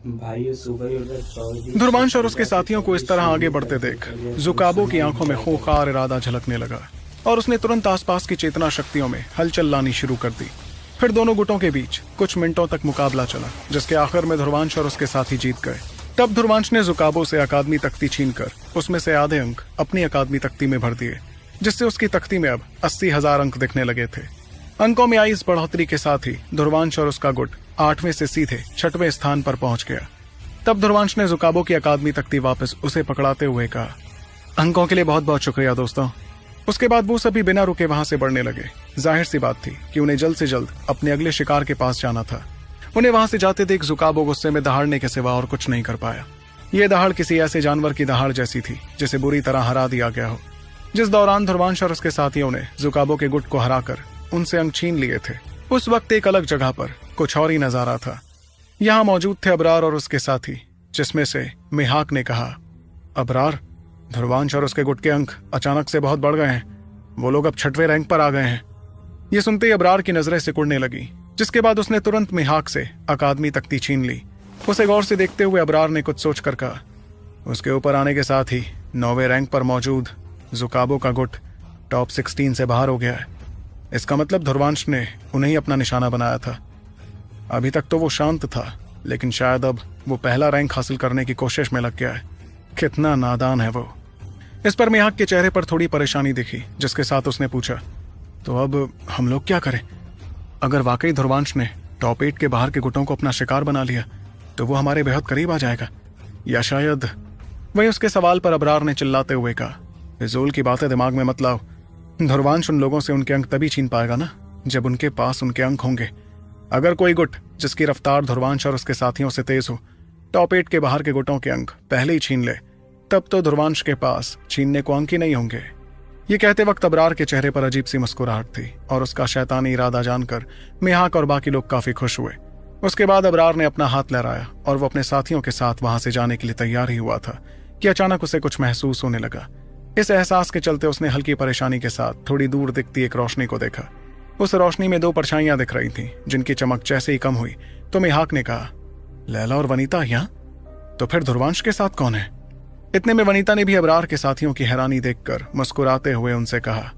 भाई ये सुबह ही उधर चौधरी ध्रुवांश और उसके साथियों को इस तरह आगे बढ़ते देख जुकाबो की आंखों में खूंखार इरादा झलकने लगा और उसने तुरंत आसपास की चेतना शक्तियों में हलचल लानी शुरू कर दी। फिर दोनों गुटों के बीच कुछ मिनटों तक मुकाबला चला, जिसके आखिर में ध्रुवांश और उसके साथी जीत गए। तब ध्रुवांश ने जुकाबो से अकादमी तख्ती छीनकर उसमें से आधे अंक अपनी अकादमी तख्ती में भर दिए, जिससे उसकी तख्ती में अब 80,000 अंक दिखने लगे थे। अंकों में आई इस बढ़ोतरी के साथ ही ध्रुवांश और उसका गुट 8वें से सीधे 6वें स्थान पर पहुंच गया। तब ध्रुवांश ने जुकाबो की अकादमी तख्ती वापस उसे पकड़ाते हुए कहा, अंकों के लिए बहुत बहुत शुक्रिया दोस्तों। उसके बाद वो सभी बिना रुके वहां से बढ़ने लगे। जाहिर सी बात थी कि उन्हें जल्द से जल्द अपने अगले शिकार के पास जाना था। उन्हें वहां से जाते देख जुकाबो गुस्से में दहाड़ने के सिवा और कुछ नहीं कर पाया। ये दहाड़ किसी ऐसे जानवर की दहाड़ जैसी थी जिसे बुरी तरह हरा दिया गया हो। जिस दौरान ध्रुवांश और उसके साथियों ने जुकाबो के गुट को हराकर उनसे अंक छीन लिए थे, उस वक्त एक अलग जगह पर कुछ और ही नजारा था। यहाँ मौजूद थे अबरार और उसके साथी, जिसमें से मिहाक ने कहा, अबरार, ध्रुवांश और उसके गुट के अंक अचानक से बहुत बढ़ गए हैं। वो लोग अब 6वें रैंक पर आ गए हैं। ये सुनते ही अबरार की नजरें सिकुड़ने लगी, जिसके बाद उसने तुरंत मिहाक से अकादमी तख्ती छीन ली। उसे गौर से देखते हुए अबरार ने कुछ सोचकर कहा, उसके ऊपर आने के साथ ही 9वें रैंक पर मौजूद जुकाबो का गुट टॉप 16 से बाहर हो गया है। इसका मतलब ध्रुवांश ने उन्हें ही अपना निशाना बनाया था। अभी तक तो वो शांत था, लेकिन शायद अब वो पहला रैंक हासिल करने की कोशिश में लग गया है। कितना नादान है वो। इस पर मिहाक के चेहरे पर थोड़ी परेशानी दिखी, जिसके साथ उसने पूछा, तो अब हम लोग क्या करें? अगर वाकई ध्रुवांश ने टॉप 8 के बाहर के गुटों को अपना शिकार बना लिया तो वो हमारे बेहद करीब आ जाएगा, या शायद। वहीं उसके सवाल पर अबरार ने चिल्लाते हुए कहा, फिजूल की बातें दिमाग में मत लाओ। ध्रुवांश उन लोगों से उनके अंक तभी छीन पाएगा ना जब उनके पास उनके अंक होंगे। अगर कोई गुट जिसकी रफ्तार ध्रुवांश और उसके साथियों से तेज हो टॉप 8 के बाहर के गुटों के अंक पहले ही छीन ले, तब तो ध्रुवांश के पास छीनने को अंक ही नहीं होंगे। ये कहते वक्त अबरार के चेहरे पर अजीब सी मुस्कुराहट थी और उसका शैतानी इरादा जानकर मिहाक और बाकी लोग काफी खुश हुए। उसके बाद अबरार ने अपना हाथ लहराया और वो अपने साथियों के साथ वहां से जाने के लिए तैयार ही हुआ था कि अचानक उसे कुछ महसूस होने लगा। इस एहसास के चलते उसने हल्की परेशानी के साथ थोड़ी दूर दिखती एक रोशनी को देखा। उस रोशनी में 2 परछाइयां दिख रही थीं, जिनकी चमक जैसे ही कम हुई तो मिहाक ने कहा, लैला और वनीता यहाँ? तो फिर ध्रुवांश के साथ कौन है? इतने में वनीता ने भी अबरार के साथियों की हैरानी देखकर मुस्कुराते हुए उनसे कहा,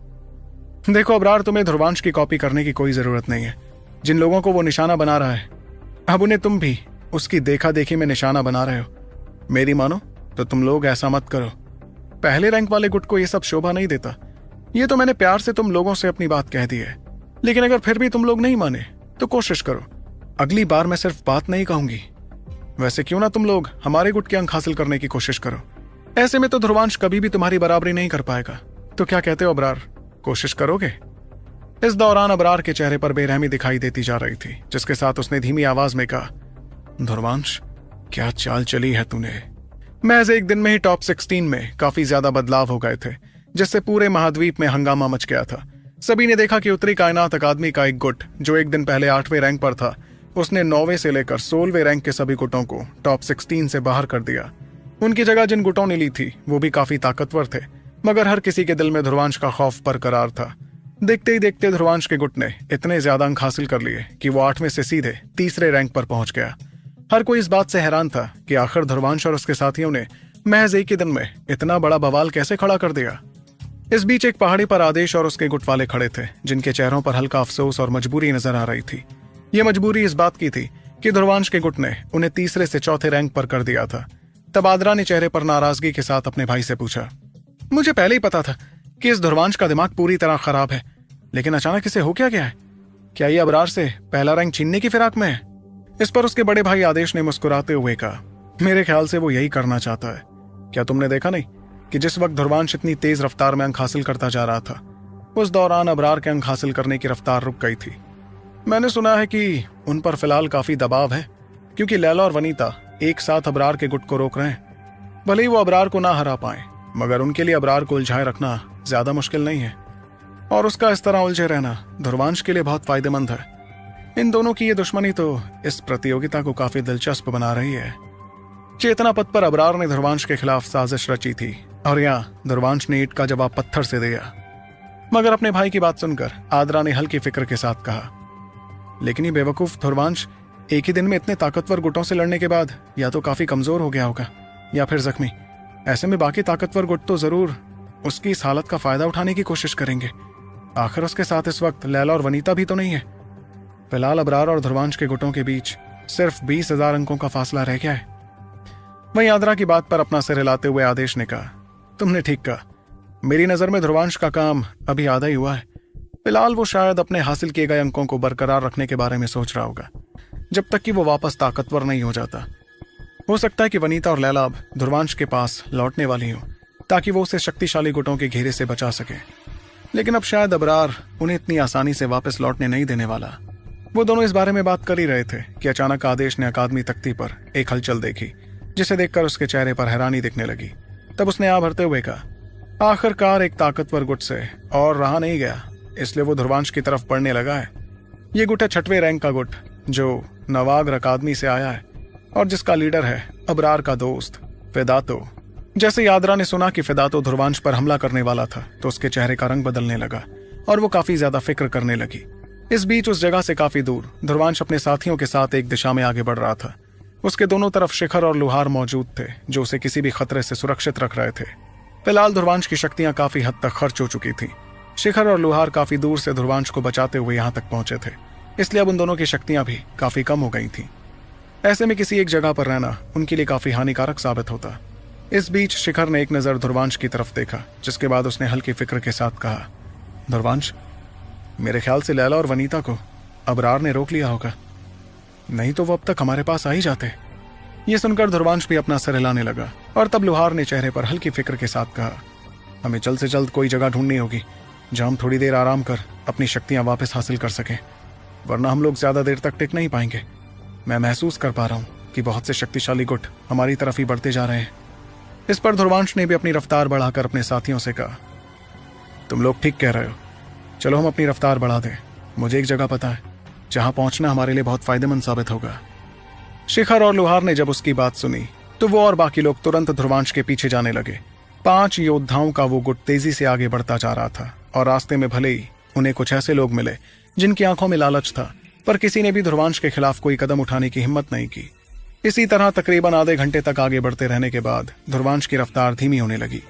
देखो अबरार, तुम्हें ध्रुवांश की कॉपी करने की कोई जरूरत नहीं है। जिन लोगों को वो निशाना बना रहा है, अब उन्हें तुम भी उसकी देखा देखी में निशाना बना रहे हो। मेरी मानो तो तुम लोग ऐसा मत करो। पहले रैंक वाले गुट को ये सब शोभा नहीं देता। ये तो मैंने प्यार से तुम लोगों से अपनी बात कह दी है, लेकिन अगर फिर भी तुम लोग नहीं माने तो कोशिश करो। अगली बार मैं सिर्फ बात नहीं कहूंगी। वैसे क्यों ना तुम लोग हमारे गुट के अंक हासिल करने की कोशिश करो। ऐसे में तो ध्रुवांश कभी भी तुम्हारी बराबरी नहीं कर पाएगा। तो क्या कहते हो अबरार, कोशिश करोगे? इस दौरान अबरार के चेहरे पर बेरहमी दिखाई देती जा रही थी, जिसके साथ उसने धीमी आवाज में कहा, ध्रुवांश, क्या चाल चली है तूने? महज एक दिन में ही टॉप 16 में काफी ज्यादा बदलाव हो गए थे, जिससे पूरे महाद्वीप में हंगामा मच गया था। सभी ने देखा कि उत्तरी कायनात अकादमी का एक गुट जो एक दिन पहले 8वें रैंक पर था, उसने 9वें से लेकर 16वें रैंक के सभी गुटों को टॉप 16 से बाहर कर दिया। उनकी जगह जिन गुटों ने ली थी वो भी काफी ताकतवर थे, मगर हर किसी के दिल में ध्रुवांश का खौफ बरकरार था। देखते ही देखते ध्रुवांश के गुट ने इतने ज्यादा अंक हासिल कर लिए कि वो 8वें से सीधे 3रे रैंक पर पहुंच गया। हर कोई इस बात से हैरान था कि आखिर ध्रुवांश और उसके साथियों ने महज एक ही दिन में इतना बड़ा बवाल कैसे खड़ा कर दिया। इस बीच एक पहाड़ी पर आदेश और उसके गुट वाले खड़े थे, जिनके चेहरों पर हल्का अफसोस और मजबूरी नजर आ रही थी। ये मजबूरी इस बात की थी कि ध्रुवांश के गुट ने उन्हें 3रे से 4थे रैंक पर कर दिया था। तब आदरा ने चेहरे पर नाराजगी के साथ अपने भाई से पूछा, मुझे पहले ही पता था कि इस ध्रुवांश का दिमाग पूरी तरह खराब है, लेकिन अचानक इसे हो क्या गया है? क्या ये अबरार से पहला रैंक छीनने की फिराक में है? इस पर उसके बड़े भाई आदेश ने मुस्कुराते हुए कहा, मेरे ख्याल से वो यही करना चाहता है। क्या तुमने देखा नहीं कि जिस वक्त ध्रुवांश इतनी तेज रफ्तार में अंक हासिल करता जा रहा था, उस दौरान अबरार के अंक हासिल करने की रफ्तार रुक गई थी। मैंने सुना है कि उन पर फिलहाल काफी दबाव है, क्योंकि लैला और वनीता एक साथ अबरार के गुट को रोक रहे हैं। भले ही वो अबरार को ना हरा पाए, मगर उनके लिए अबरार को उलझाए रखना ज्यादा मुश्किल नहीं है, और उसका इस तरह उलझे रहना ध्रुवांश के लिए बहुत फायदेमंद है। इन दोनों की ये दुश्मनी तो इस प्रतियोगिता को काफी दिलचस्प बना रही है। चेतना पथ पर अबरार ने ध्रुवांश के खिलाफ साजिश रची थी, और यहाँ ध्रुवांश ने ईंट का जवाब पत्थर से दिया। मगर अपने भाई की बात सुनकर आदरा ने हल्की फिक्र के साथ कहा, लेकिन ये बेवकूफ ध्रुवांश एक ही दिन में इतने ताकतवर गुटों से लड़ने के बाद या तो काफी कमजोर हो गया होगा या फिर जख्मी। ऐसे में बाकी ताकतवर गुट तो जरूर उसकी इस हालत का फायदा उठाने की कोशिश करेंगे। आखिर उसके साथ इस वक्त लैला और वनीता भी तो नहीं है। फिलहाल अबरार और ध्रुवांश के गुटों के बीच सिर्फ 20,000 अंकों का फासला रह गया है। वहीं आद्रा की बात पर अपना सिर हिलाते हुए आदेश ने कहा, तुमने ठीक कहा। मेरी नजर में ध्रुवांश का काम अभी आधा ही हुआ है। फिलहाल वो शायद अपने हासिल किए गए अंकों को बरकरार रखने के बारे में सोच रहा होगा जब तक कि वो वापस ताकतवर नहीं हो जाता। हो सकता है कि वनीता और लैला अब ध्रुवांश के पास लौटने वाली हो ताकि वो उसे शक्तिशाली गुटों के घेरे से बचा सके, लेकिन अब शायद अबरार उन्हें इतनी आसानी से वापस लौटने नहीं देने वाला। वो दोनों इस बारे में बात कर ही रहे थे कि अचानक आदेश ने अकादमी तख्ती पर एक हलचल देखी, जिसे देखकर उसके चेहरे पर हैरानी दिखने लगी। तब उसने आ भरते हुए कहा, आखिरकार एक ताकतवर गुट से और रहा नहीं गया, इसलिए वो ध्रुवांश की तरफ बढ़ने लगा है। ये गुट है 6वें रैंक का गुट जो नवाग्र अकादमी से आया है और जिसका लीडर है अबरार का दोस्त फिदातो। जैसे ही आद्रा ने सुना कि फिदातो ध्रुवांश पर हमला करने वाला था तो उसके चेहरे का रंग बदलने लगा और वो काफी ज्यादा फिक्र करने लगी। इस बीच उस जगह से काफी दूर ध्रुवांश अपने साथियों के साथ एक दिशा में आगे बढ़ रहा था। उसके दोनों तरफ शिखर और लुहार मौजूद थे जो उसे किसी भी खतरे से सुरक्षित रख रहे थे। फिलहाल ध्रुवांश की शक्तियां काफी हद तक खर्च हो चुकी थी। शिखर और लुहार काफी दूर से ध्रुवांश को बचाते हुए यहाँ तक पहुंचे थे, इसलिए अब उन दोनों की शक्तियां भी काफी कम हो गई थी। ऐसे में किसी एक जगह पर रहना उनके लिए काफी हानिकारक साबित होता। इस बीच शिखर ने एक नजर ध्रुवांश की तरफ देखा, जिसके बाद उसने हल्की फिक्र के साथ कहा, ध्रुवांश, मेरे ख्याल से लैला और वनीता को अबरार ने रोक लिया होगा, नहीं तो वो अब तक हमारे पास आ ही जाते। ये सुनकर ध्रुवांश भी अपना सर हिलाने लगा और तब लुहार ने चेहरे पर हल्की फिक्र के साथ कहा, हमें जल्द से जल्द कोई जगह ढूंढनी होगी जहां हम थोड़ी देर आराम कर अपनी शक्तियां वापस हासिल कर सकें, वरना हम लोग ज्यादा देर तक टिक नहीं पाएंगे। मैं महसूस कर पा रहा हूं कि बहुत से शक्तिशाली गुट हमारी तरफ ही बढ़ते जा रहे हैं। इस पर ध्रुवांश ने भी अपनी रफ्तार बढ़ाकर अपने साथियों से कहा, तुम लोग ठीक कह रहे हो, चलो हम अपनी रफ्तार बढ़ा दें। मुझे एक जगह पता है जहां पहुंचना हमारे लिए बहुत फायदेमंद साबित होगा। शिखर और लुहार ने जब उसकी बात सुनी तो वो और बाकी लोग तुरंत ध्रुवांश के पीछे जाने लगे। 5 योद्धाओं का वो गुट तेजी से आगे बढ़ता जा रहा था और रास्ते में भले ही उन्हें कुछ ऐसे लोग मिले जिनकी आंखों में लालच था, पर किसी ने भी ध्रुवांश के खिलाफ कोई कदम उठाने की हिम्मत नहीं की। इसी तरह तकरीबन आधे घंटे तक आगे बढ़ते रहने के बाद ध्रुवांश की रफ्तार धीमी होने लगी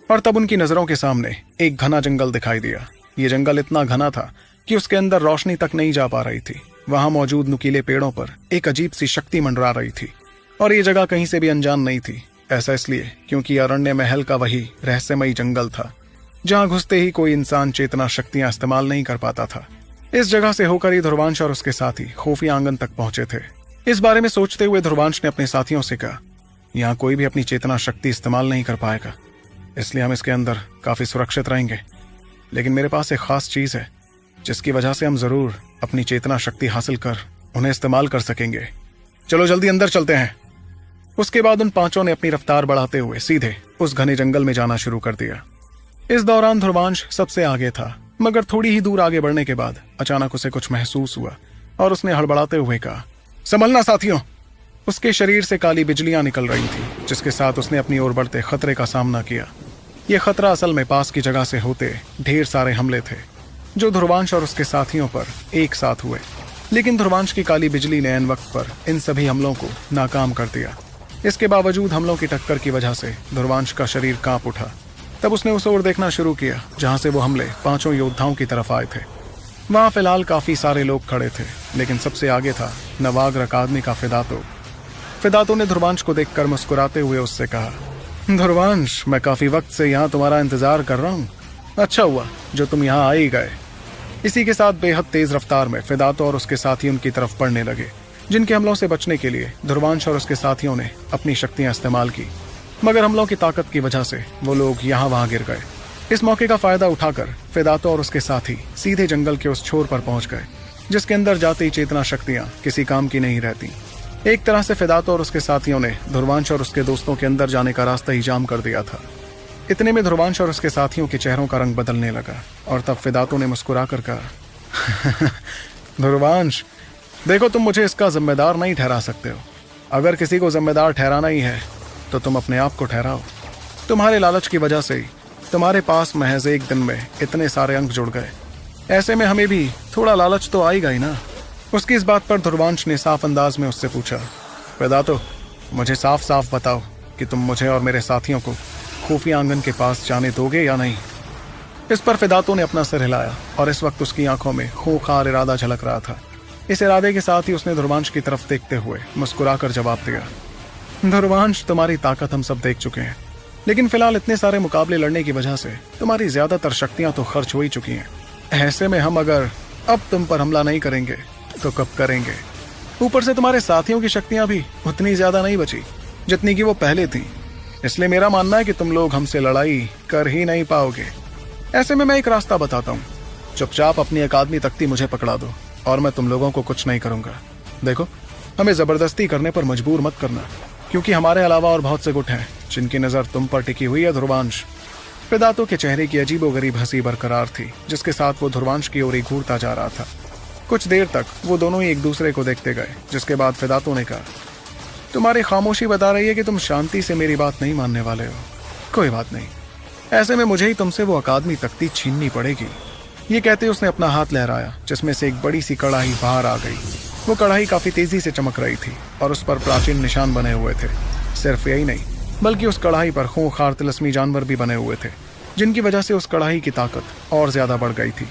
और तब उनकी नजरों के सामने एक घना जंगल दिखाई दिया। ये जंगल इतना घना था कि उसके अंदर रोशनी तक नहीं जा पा रही थी। वहां मौजूद नुकीले पेड़ों पर एक अजीब सी शक्ति मंडरा रही थी और ये जगह कहीं से भी अनजान नहीं थी। ऐसा इसलिए क्योंकि अरण्य महल का वही रहस्यमयी जंगल था जहां घुसते ही कोई इंसान चेतना शक्तियां इस्तेमाल नहीं कर पाता था। इस जगह से होकर ही ध्रुवांश और उसके साथी खुफिया आंगन तक पहुंचे थे। इस बारे में सोचते हुए ध्रुवांश ने अपने साथियों से कहा, यहाँ कोई भी अपनी चेतना शक्ति इस्तेमाल नहीं कर पाएगा, इसलिए हम इसके अंदर काफी सुरक्षित रहेंगे। लेकिन मेरे पास एक खास चीज है जिसकी वजह से हम जरूर अपनी चेतना शक्ति हासिल कर उन्हें इस्तेमाल कर सकेंगे। चलो जल्दी अंदर चलते हैं। उसके बाद उन 5 ने अपनी रफ्तार बढ़ाते हुए सीधे उस घने जंगल में जाना शुरू कर दिया। इस दौरान ध्रुवांश सबसे आगे था, मगर थोड़ी ही दूर आगे बढ़ने के बाद अचानक उसे कुछ महसूस हुआ और उसने हड़बड़ाते हुए कहा, संभलना साथियों। उसके शरीर से काली बिजलियां निकल रही थी, जिसके साथ उसने अपनी ओर बढ़ते खतरे का सामना किया। यह खतरा असल में पास की जगह से होते ढेर सारे हमले थे जो ध्रुवांश और उसके साथियों पर एक साथ हुए, लेकिन ध्रुवांश की काली बिजली ने ऐन वक्त पर इन सभी हमलों को नाकाम कर दिया। इसके बावजूद हमलों की टक्कर की वजह से ध्रुवांश का शरीर कांप उठा। तब उसने उस ओर देखना शुरू किया जहां से वो हमले 5 योद्धाओं की तरफ आए थे। वहां फिलहाल काफी सारे लोग खड़े थे, लेकिन सबसे आगे था नवाग्र अकादमी का फिदातो। फिदातो ने ध्रुवांश को देखकर मुस्कुराते हुए उससे कहा, ध्रुवांश, मैं काफी वक्त से यहाँ तुम्हारा इंतजार कर रहा हूँ। अच्छा हुआ जो तुम यहाँ आ ही गए। इसी के साथ बेहद तेज रफ्तार में फिदातो और उसके साथी उनकी तरफ बढ़ने लगे, जिनके हमलों से बचने के लिए ध्रुवांश और उसके साथियों ने अपनी शक्तियां इस्तेमाल की, मगर हमलों की ताकत की वजह से वो लोग यहाँ वहां गिर गए। इस मौके का फायदा उठाकर फिदातो और उसके साथी सीधे जंगल के उस छोर पर पहुंच गए, जिसके अंदर जाते ही चेतना शक्तियां किसी काम की नहीं रहती। एक तरह से फिदातो और उसके साथियों ने ध्रुवांश और उसके दोस्तों के अंदर जाने का रास्ता ही जाम कर दिया था। इतने में ध्रुवांश और उसके साथियों के चेहरों का रंग बदलने लगा और तब फिदातो ने मुस्कुरा कर कहा, ध्रुवांश, देखो तुम मुझे इसका जिम्मेदार नहीं ठहरा सकते हो। अगर किसी को जिम्मेदार ठहराना ही है तो तुम अपने आप को ठहराओ। तुम्हारे लालच की वजह से ही तुम्हारे पास महज एक दिन में इतने सारे अंक जुड़ गए। ऐसे में हमें भी थोड़ा लालच तो आएगा ही ना। उसकी इस बात पर ध्रुवांश ने साफ अंदाज में उससे पूछा, वेदातो, मुझे साफ साफ बताओ कि तुम मुझे और मेरे साथियों को खुफिया आंगन के पास जाने दोगे या नहीं। इस पर वेदातो ने अपना सिर हिलाया और इस वक्त उसकी आंखों में खूंखार इरादा झलक रहा था। इस इरादे के साथ ही उसने ध्रुवांश की तरफ देखते हुए मुस्कुराकर जवाब दिया, ध्रुवांश, तुम्हारी ताकत हम सब देख चुके हैं, लेकिन फिलहाल इतने सारे मुकाबले लड़ने की वजह से तुम्हारी ज्यादातर शक्तियां तो खर्च हो ही चुकी हैं। ऐसे में हम अगर अब तुम पर हमला नहीं करेंगे तो कब करेंगे? ऊपर से तुम्हारे साथियों की शक्तियां भी उतनी ज्यादा नहीं बची जितनी कि वो पहले थी। इसलिए मेरा मानना है कि तुम लोग हमसे लड़ाई कर ही नहीं पाओगे। ऐसे में मैं एक रास्ता बताता हूँ, चुपचाप अपनी अकादमी तख्ती मुझे पकड़ा दो और मैं तुम लोगों को कुछ नहीं करूंगा। देखो, हमें जबरदस्ती करने पर मजबूर मत करना, क्योंकि हमारे अलावा और बहुत से गुट हैं जिनकी नजर तुम पर टिकी हुई है ध्रुवांश। वेदातो के चेहरे की अजीबोगरीब हंसी बरकरार थी, जिसके साथ वो ध्रुवांश की ओर ही घूरता जा रहा था। कुछ देर तक वो दोनों ही एक दूसरे को देखते गए, जिसके बाद वेदातो ने कहा, तुम्हारी खामोशी बता रही है कि तुम शांति से मेरी बात नहीं मानने वाले हो। कोई बात नहीं, ऐसे में मुझे ही तुमसे वो अकादमी तख्ती छीननी पड़ेगी। ये कहते उसने अपना हाथ लहराया, जिसमें से एक बड़ी सी कड़ाही बाहर आ गई। वो कड़ाही काफी तेजी से चमक रही थी और उस पर प्राचीन निशान बने हुए थे। सिर्फ यही नहीं, बल्कि उस कड़ाही पर खूंखार तिलस्मी जानवर भी बने हुए थे, जिनकी वजह से उस कड़ाही की ताकत और ज्यादा बढ़ गई थी।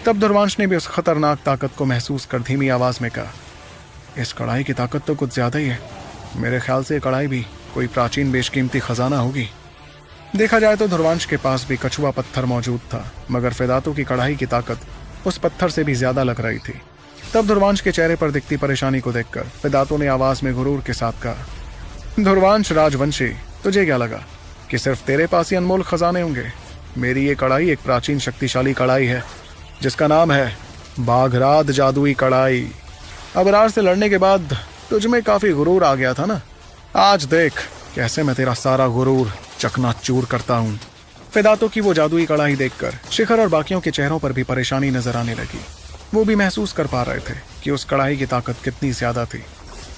तब ध्रुवांश ने भी उस खतरनाक ताकत को महसूस कर धीमी आवाज में कहा, इस कड़ाही की ताकत तो कुछ ज्यादा ही है। मेरे ख्याल से कड़ाही भी कोई प्राचीन बेशकीमती खजाना होगी। देखा जाए तो ध्रुवांश के पास भी कछुआ पत्थर मौजूद था, मगर वेदातो की कड़ाही की ताकत उस पत्थर से भी ज्यादा लग रही थी। तब ध्रुवांश के चेहरे पर दिखती परेशानी को देखकर वेदातो ने आवाज में गुरूर के साथ कहा, ध्रुवांश राजवंशी, तुझे क्या लगा कि सिर्फ तेरे पास ही अनमोल खजाने होंगे? मेरी ये कड़ाई एक प्राचीन शक्तिशाली कड़ाई है, जिसका नाम है बाघरात जादुई कड़ाई। अबरार से लड़ने के बाद तुझमें काफी गुरूर आ गया था ना? आज देख कैसे मैं तेरा सारा गुरूर चकनाचूर करता हूँ। वेदातो की वो जादुई कड़ाही देखकर शिखर और बाकियों के चेहरों पर भी परेशानी नजर आने लगी। वो भी महसूस कर पा रहे थे कि उस कड़ाही की ताकत कितनी ज्यादा थी।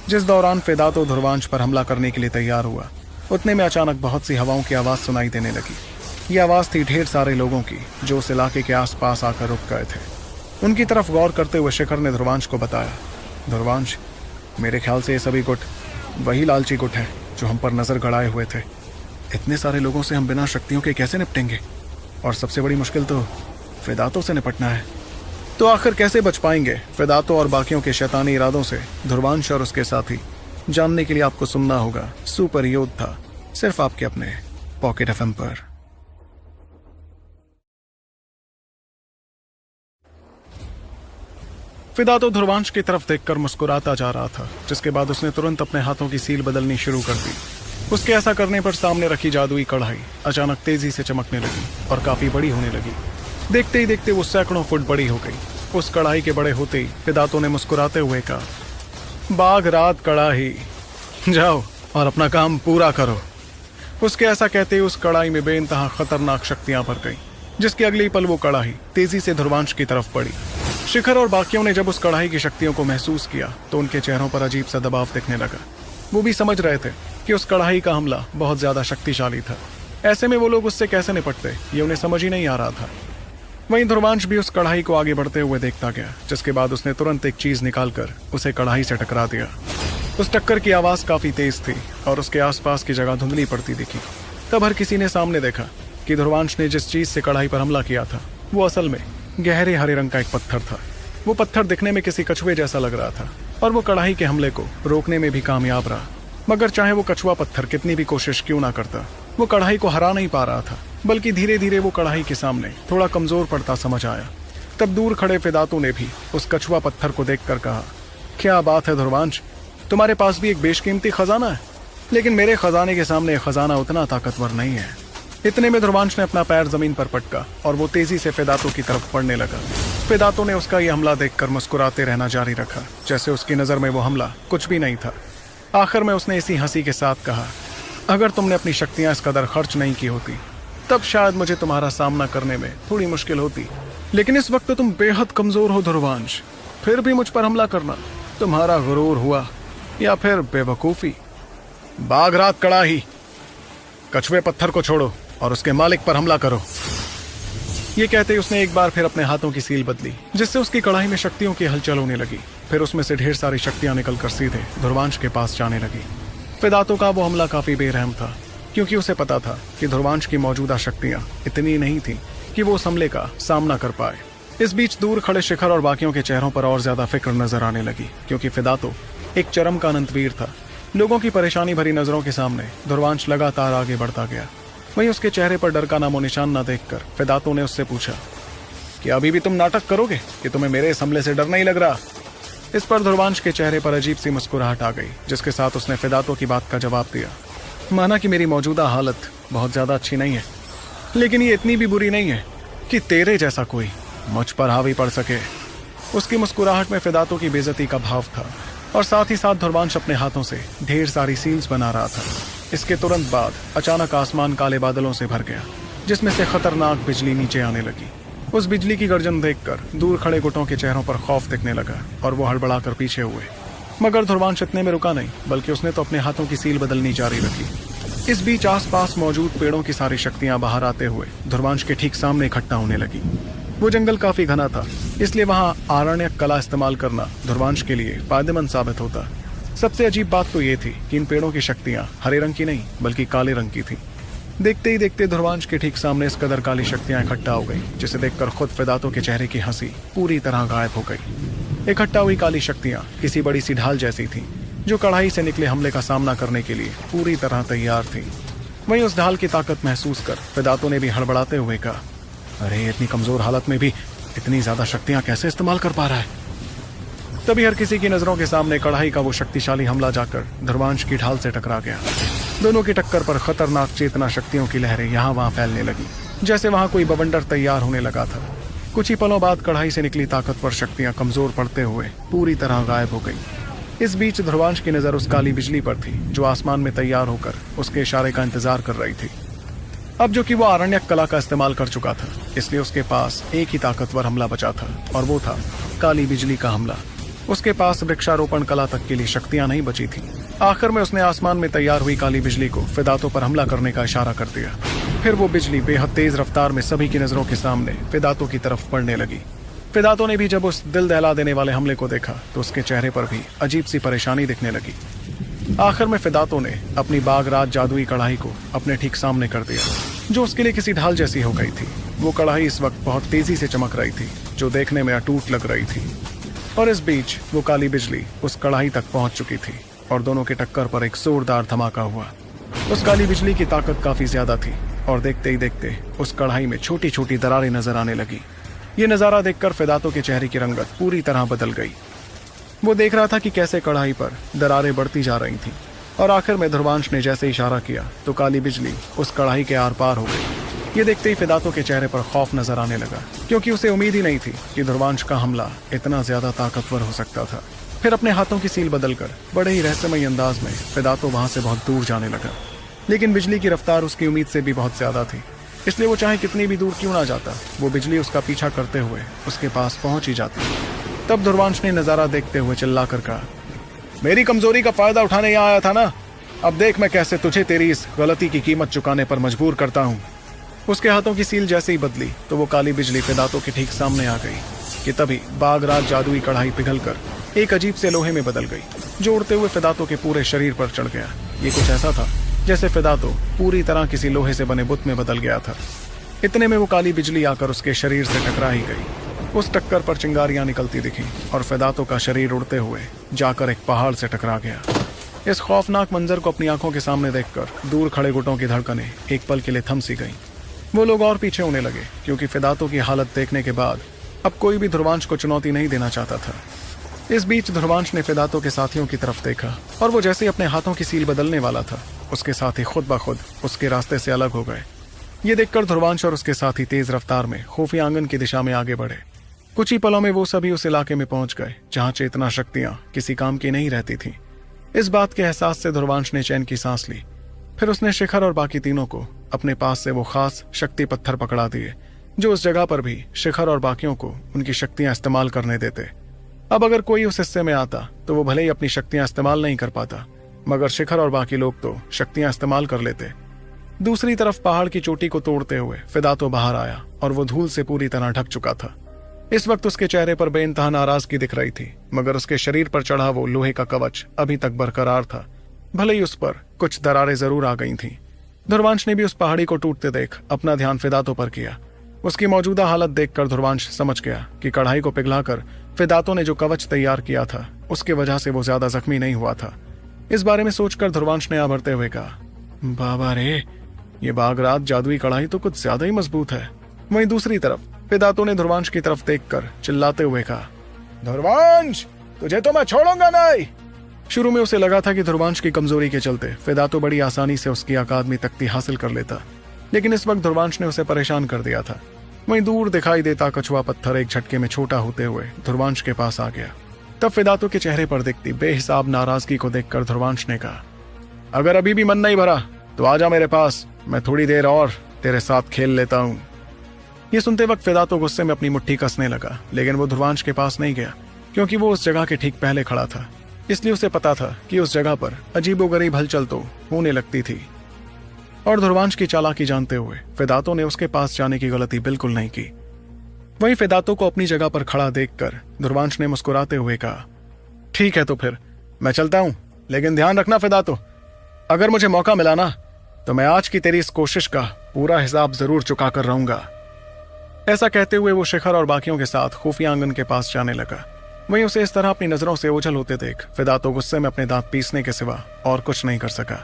जिस दौरान वेदातो ध्रुवांश पर हमला करने के लिए तैयार हुआ, उतने में अचानक बहुत सी हवाओं की आवाज सुनाई देने लगी। ये आवाज थी ढेर सारे लोगों की जो उस इलाके के आसपास आकर रुक गए थे। उनकी तरफ गौर करते हुए शिखर ने ध्रुवांश को बताया, ध्रुवांश, मेरे ख्याल से ये सभी गुट वही लालची गुट है जो हम पर नजर गड़ाए हुए थे। इतने सारे लोगों से हम बिना शक्तियों के कैसे निपटेंगे? और सबसे बड़ी मुश्किल तो वेदातो से निपटना है। तो आखिर कैसे बच पाएंगे वेदातो और बाकियों के शैतानी इरादों से? ध्रुवांश और उसके साथी जानने के लिए आपको सुनना होगा सुपर योद्धा, सिर्फ आपके अपने पॉकेट एफएम पर। वेदातो ध्रुवांश की तरफ देखकर मुस्कुराता जा रहा था, जिसके बाद उसने तुरंत अपने हाथों की सील बदलनी शुरू कर दी। उसके ऐसा करने पर सामने रखी जादुई कढ़ाई अचानक तेजी से चमकने लगी और काफी बड़ी होने लगी। देखते ही देखते वो सैकड़ों फुट बड़ी हो गई। उस कढ़ाई के बड़े होते ही वेदातो ने मुस्कुराते हुए कहा, बाघरात कढ़ाई, जाओ और अपना काम पूरा करो। उसके ऐसा कहते ही उस कढ़ाई में बेइंतहा खतरनाक शक्तियां भर गई, जिसके अगले पल वो कढ़ाई तेजी से ध्रुवांश की तरफ बढ़ी। शिखर और बाकियों ने जब उस कढ़ाई की शक्तियों को महसूस किया तो उनके चेहरों पर अजीब सा दबाव दिखने लगा। वो भी समझ रहे थे कि उस कढ़ाई का हमला बहुत ज्यादा शक्तिशाली था। ऐसे में वो लोग उससे कैसे निपटते, ये उन्हें समझ ही नहीं आ रहा था। वहीं ध्रुवांश भी उस कढ़ाई को आगे बढ़ते हुए देखता गया, जिसके बाद उसने तुरंत एक चीज निकालकर उसे कढ़ाई से टकरा दिया। उस टक्कर की आवाज काफी तेज थी और उसके आसपास की जगह धुंधली पड़ती दिखी। तब हर किसी ने सामने देखा कि ध्रुवांश ने जिस चीज से कढ़ाई पर हमला किया था वो असल में गहरे हरे रंग का एक पत्थर था। वो पत्थर दिखने में किसी कछुए जैसा लग रहा था और वो कढ़ाई के हमले को रोकने में भी कामयाब रहा। मगर चाहे वो कछुआ पत्थर कितनी भी कोशिश क्यों ना करता, वो कढ़ाई को हरा नहीं पा रहा था, बल्कि धीरे धीरे वो कढ़ाई के सामने थोड़ा कमजोर पड़ता समझ आया। तब दूर खड़े वेदातो ने भी उस कछुआ पत्थर को देखकर कहा, क्या बात है ध्रुवांश, तुम्हारे पास भी एक बेशकीमती खजाना है, लेकिन मेरे खजाने के सामने खजाना उतना ताकतवर नहीं है। इतने में ध्रुवांश ने अपना पैर जमीन पर पटका और वो तेजी से वेदातो की तरफ बढ़ने लगा। वेदातो ने उसका यह हमला देखकर मुस्कुराते रहना जारी रखा, जैसे उसकी नजर में वो हमला कुछ भी नहीं था। आखिर में उसने इसी हंसी के साथ कहा, अगर तुमने अपनी शक्तियां इस कदर खर्च नहीं की होती तब शायद मुझे तुम्हारा सामना करने में थोड़ी मुश्किल होती, लेकिन इस वक्त तो तुम बेहद कमजोर हो ध्रुवांश, फिर भी मुझ पर हमला करना तुम्हारा गुरूर हुआ या फिर बेवकूफी? बाघरात कढ़ाई, कछुए पत्थर को छोड़ो और उसके मालिक पर हमला करो। ये कहते ही उसने एक बार फिर अपने हाथों की सील बदली, जिससे उसकी कढ़ाई में शक्तियों की हलचल होने लगी। फिर उसमें से ढेर सारी शक्तियां निकलकर सीधे ध्रुवांश के पास जाने लगी। फिदातो का वो हमला काफी बेरहम था, क्योंकि उसे पता था कि ध्रुवांश की मौजूदा शक्तियां इतनी नहीं थी कि वो उस हमले का सामना कर पाए। इस बीच दूर खड़े शिखर और बाकियों के चेहरों पर और ज्यादा फिक्र नजर आने लगी, क्योंकि फिदातो एक चरम का अनंतवीर था। लोगों की परेशानी भरी नजरों के सामने ध्रुवांश लगातार आगे बढ़ता गया। वहीं उसके चेहरे पर डर का नामो निशान न देखकर फिदातो ने उससे पूछा कि अभी भी तुम नाटक करोगे कि तुम्हें मेरे इस हमले से डर नहीं लग रहा? इस पर ध्रुवांश के चेहरे पर अजीब सी मुस्कुराहट आ गई, जिसके साथ उसने फिदातो की बात का जवाब दिया। माना कि मेरी मौजूदा हालत बहुत ज्यादा अच्छी नहीं है, लेकिन ये इतनी भी बुरी नहीं है कि तेरे जैसा कोई मुझ पर हावी पड़ सके। उसकी मुस्कुराहट में फिदातो की बेइज्जती का भाव था, और साथ ही साथ ध्रुवांश अपने हाथों से ढेर सारी सील्स बना रहा था। इसके तुरंत बाद अचानक आसमान काले बादलों से भर गया, जिसमें से खतरनाक बिजली नीचे आने लगी। उस बिजली की गर्जन देखकर दूर खड़े गुटों के चेहरों पर खौफ दिखने लगा और वो हड़बड़ाकर पीछे हुए। मगर ध्रुवांश इतने में रुका नहीं, बल्कि उसने तो अपने हाथों की सील बदलनी जारी रखी। इस बीच आसपास मौजूद पेड़ों की सारी शक्तियां बाहर आते हुए ध्रुवांश के ठीक सामने इकट्ठा होने लगी। वो जंगल काफी घना था, इसलिए वहां आरण्यक कला इस्तेमाल करना ध्रुवांश के लिए फायदेमंद साबित होता। सबसे अजीब बात तो ये थी कि इन पेड़ों की शक्तियां हरे रंग की नहीं बल्कि काले रंग की थी। देखते ही देखते ध्रुवांश के ठीक सामने इस कदर काली शक्तियां इकट्ठा हो गई, जिसे देखकर खुद फिदातो के चेहरे की हंसी पूरी तरह गायब हो गई। इकट्ठा हुई काली शक्तियां किसी बड़ी सी ढाल जैसी थी, जो कढ़ाई से निकले हमले का सामना करने के लिए पूरी तरह तैयार थी। वहीं उस ढाल की ताकत महसूस कर फिदातो ने भी हड़बड़ाते हुए कहा, अरे इतनी कमजोर हालत में भी इतनी ज्यादा शक्तियां कैसे इस्तेमाल कर पा रहा है? तभी हर किसी की नजरों के सामने कढ़ाई का वो शक्तिशाली हमला जाकर ध्रुवांश की ढाल से टकरा गया। दोनों की टक्कर पर खतरनाक चेतना शक्तियों की लहरें यहाँ वहां फैलने लगी, जैसे वहां कोई बवंडर तैयार होने लगा था। कुछ ही पलों बाद कढ़ाई से निकली ताकतवर शक्तियां कमजोर पड़ते हुए पूरी तरह गायब हो गई। इस बीच ध्रुवांश की नजर उस काली बिजली पर थी, जो आसमान में तैयार होकर उसके इशारे का इंतजार कर रही थी। अब जो कि वो आरण्यक कला का इस्तेमाल कर चुका था, इसलिए उसके पास एक ही ताकतवर हमला बचा था, और वो था काली बिजली का हमला। उसके पास वृक्षारोपण कला तक के लिए शक्तियां नहीं बची थी। आखिर में उसने आसमान में तैयार हुई काली बिजली को फिदातो पर हमला करने का इशारा कर दिया। फिर वो बिजली बेहद तेज रफ्तार में सभी की नजरों के सामने फिदातो की तरफ बढ़ने लगी। फिदातो ने भी जब उस दिल दहला देने वाले हमले को देखा तो उसके चेहरे पर भी अजीब सी परेशानी दिखने लगी। आखिर में फिदातो ने अपनी बागराज जादुई कढ़ाई को अपने ठीक सामने कर दिया, जो उसके लिए किसी ढाल जैसी हो गई थी। वो कढ़ाई इस वक्त बहुत तेजी से चमक रही थी, जो देखने में अटूट लग रही थी। और इस बीच वो काली बिजली उस कढ़ाई तक पहुंच चुकी थी, और दोनों की टक्कर पर एक जोरदार धमाका हुआ। उस काली बिजली की ताकत काफी ज्यादा थी, और देखते ही देखते उस कढ़ाई में छोटी छोटी दरारें नजर आने लगी। ये नजारा देखकर फिदातो के चेहरे की रंगत पूरी तरह बदल गई। वो देख रहा था कि कैसे कढ़ाई पर दरारें बढ़ती जा रही थीं, और आखिर में ध्रुवांश ने जैसे इशारा किया तो काली बिजली उस कढ़ाई के आर पार हो गई। ये देखते ही फिदातो के चेहरे पर खौफ नजर आने लगा, क्योंकि उसे उम्मीद ही नहीं थी कि ध्रुवांश का हमला इतना ज्यादा ताकतवर हो सकता था। फिर अपने हाथों की सील बदलकर बड़े ही रहस्यमय अंदाज में फिदातो वहां से बहुत दूर जाने लगा। लेकिन बिजली की रफ्तार उसकी उम्मीद से भी बहुत ज्यादा थी, इसलिए वो चाहे कितनी भी दूर क्यों ना जाता, वो बिजली उसका पीछा करते हुए उसके पास पहुंच ही जाती। तब ध्रुवांश ने नजारा देखते हुए चिल्ला कर कहा, मेरी कमजोरी का फायदा उठाने यहाँ आया था ना? अब देख मैं कैसे तुझे तेरी इस गलती की कीमत चुकाने पर मजबूर करता हूँ। उसके हाथों की सील जैसे ही बदली तो वो काली बिजली फिदातो के ठीक सामने आ गई कि तभी बागराज जादुई कढ़ाई पिघलकर एक अजीब से लोहे में बदल गई, जो उड़ते हुए फिदातो के पूरे शरीर पर चढ़ गया। ये कुछ ऐसा था जैसे फिदातो पूरी तरह किसी लोहे से बने बुत में बदल गया था। इतने में वो काली बिजली आकर उसके शरीर से टकरा ही गई। उस टक्कर पर चिंगारियां निकलती दिखी और फिदातो का शरीर उड़ते हुए जाकर एक पहाड़ से टकरा गया। इस खौफनाक मंजर को अपनी आंखों के सामने देखकर दूर खड़े गुटों की धड़कनें एक पल के लिए थम सी गईं। वो लोग और पीछे होने लगे, क्योंकि फिदातो की हालत देखने के बाद अब कोई भी ध्रुवांश को चुनौती नहीं देना चाहता था। इस बीच ध्रुवांश ने फिदातो के साथियों की तरफ देखा, और वो जैसे अपने हाथों की सील बदलने वाला था, उसके साथी खुद ब खुद उसके रास्ते से अलग हो गए। ये देखकर ध्रुवांश और उसके साथी तेज रफ्तार में खुफिया आंगन की दिशा में आगे बढ़े। कुछ ही पलों में वो सभी उस इलाके में पहुंच गए जहां चेतना शक्तियां किसी काम की नहीं रहती थीं। इस बात के एहसास से ध्रुवांश ने चैन की सांस ली। फिर उसने शिखर और बाकी तीनों को अपने पास से वो खास शक्ति पत्थर पकड़ा दिए, जो उस जगह पर भी शिखर और बाकियों को उनकी शक्तियां इस्तेमाल करने देते। अब अगर कोई उस हिस्से में आता तो वो भले ही अपनी शक्तियां इस्तेमाल नहीं कर पाता, मगर शिखर और बाकी लोग तो शक्तियां इस्तेमाल कर लेते। दूसरी तरफ पहाड़ की चोटी को तोड़ते हुए फिदातो बाहर आया, और वो धूल से पूरी तरह ढक चुका था। इस वक्त उसके चेहरे पर बेइंतहा नाराजगी दिख रही थी, मगर उसके शरीर पर चढ़ा वो लोहे का कवच अभी तक बरकरार था, भले ही उस पर कुछ दरारें जरूर आ गई थीं। ध्रुवांश ने भी उस पहाड़ी को टूटते देख अपना ध्यान फिदातो पर किया। उसकी मौजूदा हालत देखकर ध्रुवांश समझ गया कि कढ़ाई को पिघलाकर फिदातो ने जो कवच तैयार किया था उसकी वजह से वो ज्यादा जख्मी नहीं हुआ था। इस बारे में सोचकर ध्रुवांश ने आभरते हुए कहा, बाबा रे, ये बागरात जादुई कढ़ाई तो कुछ ज्यादा ही मजबूत है। वहीं दूसरी तरफ फिदातो ने ध्रुवांश की तरफ देखकर चिल्लाते हुए कहा, ध्रुवांश, तुझे तो मैं छोड़ूंगा नहीं। शुरू में उसे लगा था कि ध्रुवांश की कमजोरी के चलते फिदातो बड़ी आसानी से उसकी अकादमी तख्ती हासिल कर लेता, लेकिन इस वक्त ध्रुवांश ने उसे परेशान कर दिया था। वहीं दूर दिखाई देता कछुआ पत्थर एक झटके में छोटा होते हुए ध्रुवांश के पास आ गया। तब फिदातो के चेहरे पर दिखती बेहिसाब नाराजगी को देखकर ध्रुवांश ने कहा, अगर अभी भी मन नहीं भरा तो आजा मेरे पास, मैं थोड़ी देर और तेरे साथ खेल लेता हूं। ये सुनते वक्त फिदातो गुस्से में अपनी मुट्ठी कसने लगा, लेकिन वो ध्रुवांश के पास नहीं गया क्योंकि वो उस जगह के ठीक पहले खड़ा था। इसलिए उसे पता था कि उस जगह पर अजीबोगरीब हलचल तो होने लगती थी, और ध्रुवांश की चालाकी जानते हुए फिदातो ने उसके पास जाने की गलती बिल्कुल नहीं की। वहीं फिदातो को अपनी जगह पर खड़ा देखकर ध्रुवांश ने मुस्कुराते हुए कहा, ठीक है तो फिर मैं चलता हूं, लेकिन ध्यान रखना फिदातो, अगर मुझे मौका मिला ना तो मैं आज की तेरी इस कोशिश का पूरा हिसाब जरूर चुका कर रहूंगा। ऐसा कहते हुए वो शिखर और बाकियों के साथ खुफिया आंगन के पास जाने लगा। वहीं उसे इस तरह अपनी नजरों से ओझल होते देख फिदातो गुस्से में अपने दांत पीसने के सिवा और कुछ नहीं कर सका।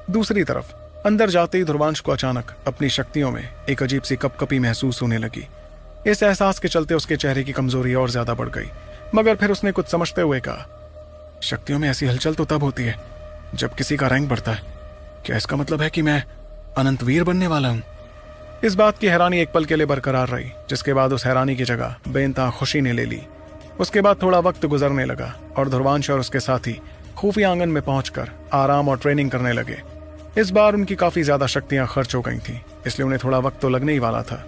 दूसरी तरफ अंदर जाते ही ध्रुवांश को अचानक अपनी शक्तियों में एक अजीब सी कपकपी महसूस होने लगी। इस एहसास के चलते उसके चेहरे की कमजोरी और ज्यादा बढ़ गई, मगर फिर उसने कुछ समझते हुए कहा, शक्तियों में ऐसी हलचल तो तब होती है जब किसी का रैंक बढ़ता है। क्या इसका मतलब है कि मैं अनंतवीर बनने वाला हूं? इस बात की हैरानी एक पल के लिए बरकरार रही, जिसके बाद उस हैरानी की जगह बेइंतहा खुशी ने ले ली। उसके बाद थोड़ा वक्त गुजरने लगा और ध्रुवांश और उसके साथी खुफिया आंगन में पहुंचकर आराम और ट्रेनिंग करने लगे। इस बार उनकी काफी ज्यादा शक्तियां खर्च हो गई थीं, इसलिए उन्हें थोड़ा वक्त तो लगने ही वाला था।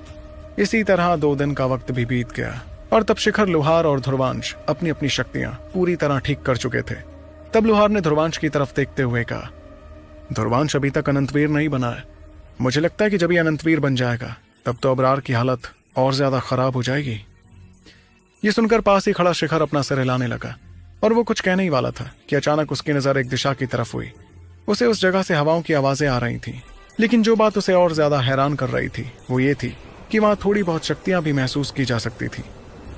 इसी तरह 2 दिन का वक्त भी बीत गया और तब शिखर, लुहार और ध्रुवांश अपनी अपनी शक्तियां पूरी तरह ठीक कर चुके थे। तब लुहार ने ध्रुवांश की तरफ देखते हुए कहा, ध्रुवांश अभी तक अनंतवीर नहीं बना है। मुझे लगता है कि जब ये अनंतवीर बन जाएगा तब तो अबरार की हालत और ज्यादा खराब हो जाएगी। ये सुनकर पास ही खड़ा शिखर अपना सिर हिलाने लगा और वो कुछ कहने ही वाला था कि अचानक उसकी नजर एक दिशा की तरफ हुई। उसे उस जगह से हवाओं की आवाजें आ रही थीं, लेकिन जो बात उसे और ज्यादा हैरान कर रही थी वो ये थी कि वहां थोड़ी बहुत शक्तियां भी महसूस की जा सकती थी।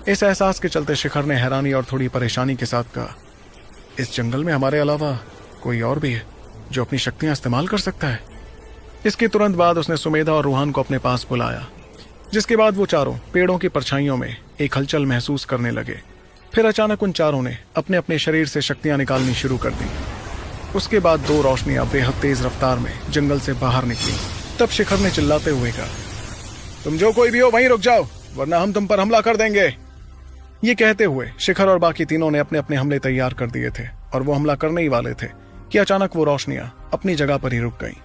इस एहसास के चलते शिखर ने हैरानी और थोड़ी परेशानी के साथ कहा, इस जंगल में हमारे अलावा कोई और भी है जो अपनी शक्तियां इस्तेमाल कर सकता है? इसके तुरंत बाद उसने सुमेधा और रूहान को अपने पास बुलाया, जिसके बाद वो चारों पेड़ों की परछाइयों में एक हलचल महसूस करने लगे। फिर अचानक उन चारों ने अपने अपने शरीर से शक्तियां निकालनी शुरू कर दी। उसके बाद 2 रोशनियां बेहद तेज रफ्तार में जंगल से बाहर निकली। तब शिखर ने चिल्लाते हुए कहा, तुम जो कोई भी हो वहीं रुक जाओ, वरना हम तुम पर हमला कर देंगे। ये कहते हुए शिखर और बाकी तीनों ने अपने अपने हमले तैयार कर दिए थे और वो हमला करने ही वाले थे कि अचानक वो रोशनियां अपनी जगह पर ही रुक गईं।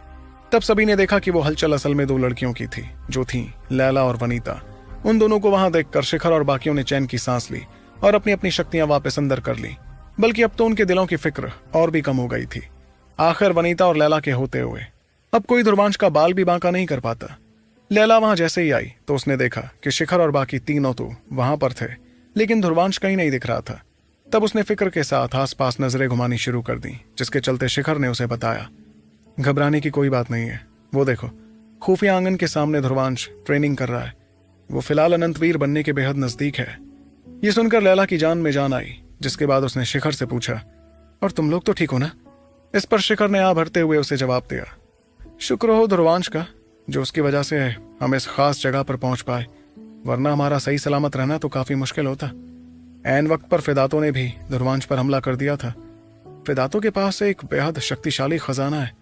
तब सभी ने देखा कि वो हलचल असल में 2 लड़कियों की थी, जो थीं लैला और वनीता। उन दोनों को वहां देखकर शिखर और बाकियों ने चैन की सांस ली और अपनी अपनी शक्तियां वापस अंदर कर ली। बल्कि अब तो उनके दिलों की फिक्र और भी कम हो गई थी। आखिर वनीता और लैला के होते हुए अब कोई ध्रुवांश का बाल भी बांका नहीं कर पाता। लैला वहां जैसे ही आई तो उसने देखा कि शिखर और बाकी तीनों तो वहां पर थे, लेकिन ध्रुवांश कहीं नहीं दिख रहा था। तब उसने फिक्र के साथ आसपास नजरें घुमानी शुरू कर दी, जिसके चलते शिखर ने उसे बताया, घबराने की कोई बात नहीं है, वो देखो खुफिया आंगन के सामने ध्रुवांश ट्रेनिंग कर रहा है। वो फिलहाल अनंतवीर बनने के बेहद नजदीक है। ये सुनकर लैला की जान में जान आई, जिसके बाद उसने शिखर से पूछा, और तुम लोग तो ठीक हो ना? इस पर शिखर ने आ भरते हुए उसे जवाब दिया, शुक्र हो ध्रुवांश का, जो उसकी वजह से हम इस खास जगह पर पहुंच पाए, वरना हमारा सही सलामत रहना तो काफी मुश्किल होता। ऐन वक्त पर फिदातो ने भी ध्रुवांश पर हमला कर दिया था। फिदातो के पास एक बेहद शक्तिशाली खजाना है,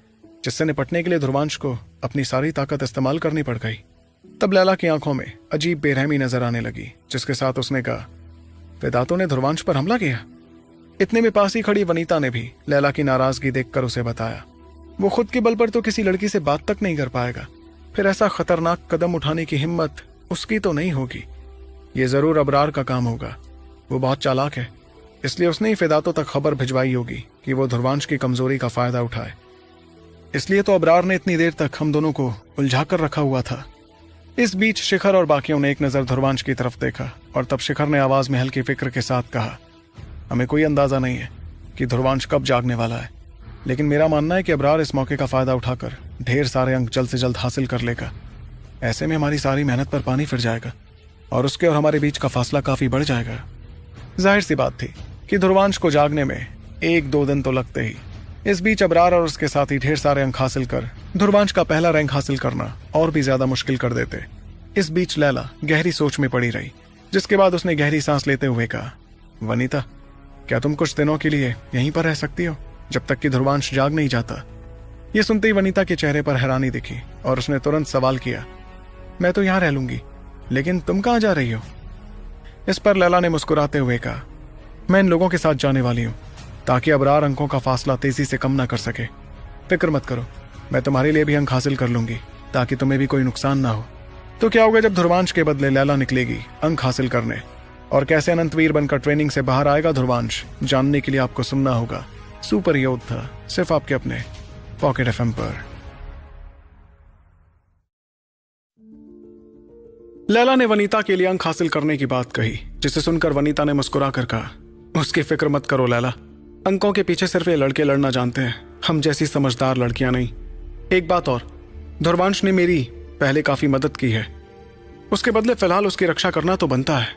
जिससे निपटने के लिए ध्रुवांश को अपनी सारी ताकत इस्तेमाल करनी पड़ गई। तब लैला की आंखों में अजीब बेरहमी नजर आने लगी, जिसके साथ उसने कहा, फिदातो ने ध्रुवांश पर हमला किया? इतने में पास ही खड़ी वनीता ने भी लैला की नाराजगी देखकर उसे बताया, वो खुद के बल पर तो किसी लड़की से बात तक नहीं कर पाएगा, फिर ऐसा खतरनाक कदम उठाने की हिम्मत उसकी तो नहीं होगी। ये जरूर अबरार का काम होगा, वो बहुत चालाक है, इसलिए उसने ही फिदातो तक खबर भिजवाई होगी कि वो ध्रुवांश की कमजोरी का फायदा उठाए। इसलिए तो अबरार ने इतनी देर तक हम दोनों को उलझा कर रखा हुआ था। इस बीच शिखर और बाकियों ने एक नजर ध्रुवांश की तरफ देखा और तब शिखर ने आवाज में हल्की फिक्र के साथ कहा, हमें कोई अंदाजा नहीं है कि ध्रुवांश कब जागने वाला है, लेकिन मेरा मानना है कि अबरार इस मौके का फायदा उठाकर ढेर सारे अंक जल्द से जल्द हासिल कर लेगा। ऐसे में हमारी सारी मेहनत पर पानी फिर जाएगा और उसके और हमारे बीच का फासला काफी बढ़ जाएगा। जाहिर सी बात थी कि ध्रुवांश को जागने में 1-2 दिन तो लगते ही। इस बीच अबरार और उसके साथी ढेर सारे अंक हासिल कर ध्रुवांश का पहला रैंक हासिल करना और भी ज्यादा मुश्किल कर देते। इस बीच लैला गहरी सोच में पड़ी रही, जिसके बाद उसने गहरी सांस लेते हुए कहा, वनीता, क्या तुम कुछ दिनों के लिए यहीं पर रह सकती हो जब तक कि ध्रुवांश जाग नहीं जाता? यह सुनते ही वनीता के चेहरे पर हैरानी दिखी और उसने तुरंत सवाल किया, मैं तो यहां रह लूंगी, लेकिन तुम कहां जा रही हो? इस पर लैला ने मुस्कुराते हुए कहा, मैं इन लोगों के साथ जाने वाली हूं ताकि अबरार अंकों का फासला तेजी से कम ना कर सके। फिक्र मत करो, मैं तुम्हारे लिए भी अंक हासिल कर लूंगी ताकि तुम्हें भी कोई नुकसान ना हो। तो क्या होगा जब ध्रुवांश के बदले लैला निकलेगी अंक हासिल करने, और कैसे अनंतवीर बनकर ट्रेनिंग से बाहर आएगा ध्रुवांश, जानने के लिए आपको सुनना होगा सुपर योद्धा, सिर्फ आपके अपने पॉकेट एफएम पर। लैला ने वनीता के लिए अंक हासिल करने की बात कही, जिसे सुनकर वनीता ने मुस्कुरा कर कहा, उसकी फिक्र मत करो लैला, अंकों के पीछे सिर्फ ये लड़के लड़ना जानते हैं, हम जैसी समझदार लड़कियां नहीं। एक बात और, ध्रुवांश ने मेरी पहले काफी मदद की है, उसके बदले फिलहाल उसकी रक्षा करना तो बनता है।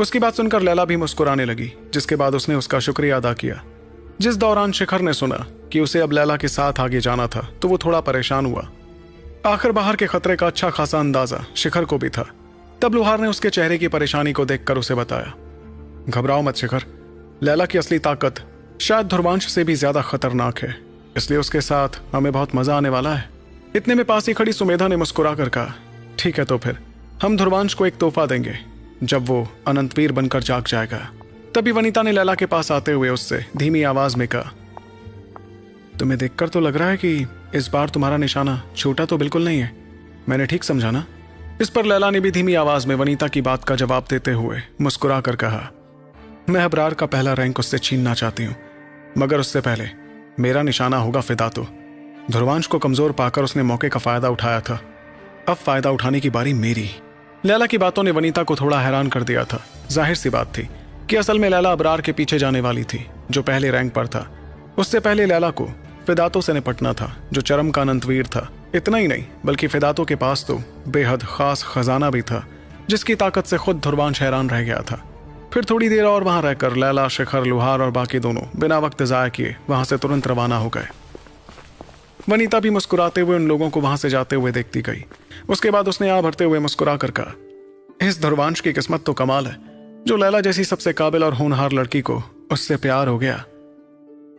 उसकी बात सुनकर लैला भी मुस्कुराने लगी, जिसके बाद उसने उसका शुक्रिया अदा किया। जिस दौरान शिखर ने सुना कि उसे अब लैला के साथ आगे जाना था तो वो थोड़ा परेशान हुआ। आखिर बाहर के खतरे का अच्छा खासा अंदाजा शिखर को भी था। तब लुहार ने उसके चेहरे की परेशानी को देखकर उसे बताया, घबराओ मत शिखर, लैला की असली ताकत शायद ध्रुवांश से भी ज्यादा खतरनाक है, इसलिए उसके साथ हमें बहुत मजा आने वाला है। इतने में पास ही खड़ी सुमेधा ने मुस्कुरा कर कहा, ठीक है तो फिर हम ध्रुवांश को एक तोहफा देंगे जब वो अनंतवीर बनकर जाग जाएगा। तभी वनीता ने लैला के पास आते हुए उससे धीमी आवाज में कहा, तुम्हें देखकर तो लग रहा है कि इस बार तुम्हारा निशाना छोटा तो बिल्कुल नहीं है, मैंने ठीक समझा ना? इस पर लैला ने भी धीमी आवाज में वनीता की बात का जवाब देते हुए मुस्कुरा कर कहा, मैं अबरार का पहला रैंक उससे छीनना चाहती हूँ, मगर उससे पहले मेरा निशाना होगा फिदातो। ध्रुवांश को कमजोर पाकर उसने मौके का फायदा उठाया था, अब फायदा उठाने की बारी मेरी। लैला की बातों ने वनीता को थोड़ा हैरान कर दिया था। जाहिर सी बात थी कि असल में लैला अबरार के पीछे जाने वाली थी जो पहले रैंक पर था। उससे पहले लैला को फिदातो से निपटना था जो चरम का अनंतवीर था। इतना ही नहीं बल्कि फिदातो के पास तो बेहद खास खजाना भी था जिसकी ताकत से खुद ध्रुवांश हैरान रह गया था। फिर थोड़ी देर और वहां रहकर लैला, शिखर, लुहार और बाकी दोनों बिना वक्त ज़ाया किए वहां से तुरंत रवाना हो गए। वनीता भी मुस्कुराते हुए उन लोगों को वहां से जाते हुए देखती गई। उसके बाद उसने आ भरते हुए मुस्कुरा कर कहा, इस ध्रुवांश की किस्मत तो कमाल है जो लैला जैसी सबसे काबिल और होनहार लड़की को उससे प्यार हो गया।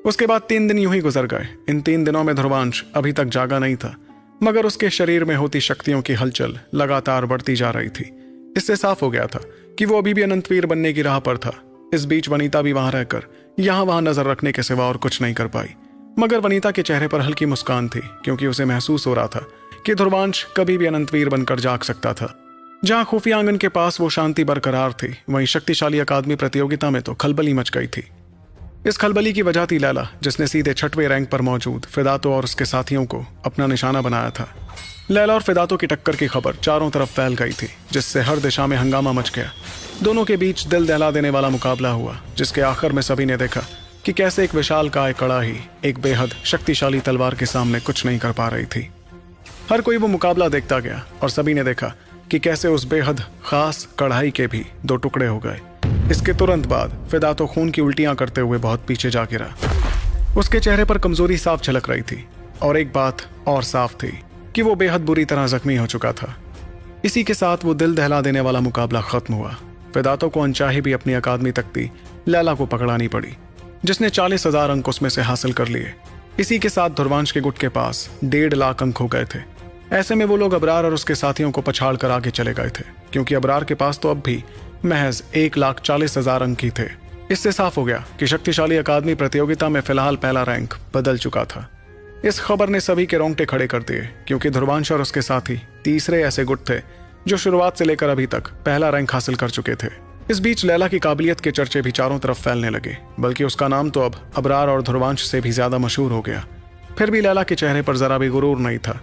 उसके बाद 3 दिन यूं ही गुजर गए। इन 3 दिनों में ध्रुवांश अभी तक जागा नहीं था, मगर उसके शरीर में होती शक्तियों की हलचल लगातार बढ़ती जा रही थी। इससे साफ हो गया था कि वो अभी भी अनंतवीर बनने की राह पर था। इस बीच वनीता भी वहां रहकर यहां वहां नजर रखने के सिवा और कुछ नहीं कर पाई, मगर वनीता के चेहरे पर हल्की मुस्कान थी क्योंकि उसे महसूस हो रहा था कि ध्रुवांश कभी भी अनंतवीर बनकर जाग सकता था। जहां खुफिया आंगन के पास वो शांति बरकरार थी, वहीं शक्तिशाली अकादमी प्रतियोगिता में तो खलबली मच गई थी। इस खलबली की वजह थी लैला, जिसने सीधे 6वें रैंक पर मौजूद फिदातो और उसके साथियों को अपना निशाना बनाया था। लैला और फिदातो की टक्कर की खबर चारों तरफ फैल गई थी, जिससे हर दिशा में हंगामा मच गया। दोनों के बीच दिल दहला देने वाला मुकाबला हुआ, जिसके आखिर में सभी ने देखा कि कैसे एक विशालकाय कड़ाही एक बेहद शक्तिशाली तलवार के सामने कुछ नहीं कर पा रही थी। हर कोई वो मुकाबला देखता गया और सभी ने देखा कि कैसे उस बेहद खास कढ़ाई के भी 2 टुकड़े हो गए। इसके तुरंत बाद फिदातो खून की उल्टियां करते हुए बहुत पीछे जा गिरा। उसके चेहरे पर कमजोरी साफ झलक रही थी और एक बात और साफ थी कि वो बेहद बुरी तरह जख्मी हो चुका था। इसी के साथ वो दिल दहला देने वाला मुकाबला खत्म हुआ। फिदातो को अनचाही भी अपनी अकादमी तख्ती लैला को पकड़ानी पड़ी, जिसने 40,000 अंक उसमें से हासिल कर लिए। इसी के साथ ध्रुवांश के गुट के पास 1.5 लाख अंक हो गए थे। ऐसे में वो लोग अबरार और उसके साथियों को पछाड़ कर आगे चले गए थे, क्योंकि अबरार के पास तो अब भी महज 1,40,000 अंक ही थे। इससे साफ हो गया कि शक्तिशाली अकादमी प्रतियोगिता में फिलहाल पहला रैंक बदल चुका था। इस खबर ने सभी के रोंगटे खड़े कर दिए, क्योंकि ध्रुवांश और उसके साथी तीसरे ऐसे गुट थे जो शुरुआत से लेकर अभी तक पहला रैंक हासिल कर चुके थे। इस बीच लैला की काबिलियत के चर्चे भी चारों तरफ फैलने लगे, बल्कि उसका नाम तो अब अबरार और ध्रुवांश से भी ज्यादा मशहूर हो गया। फिर भी लैला के चेहरे पर जरा भी गुरूर नहीं था।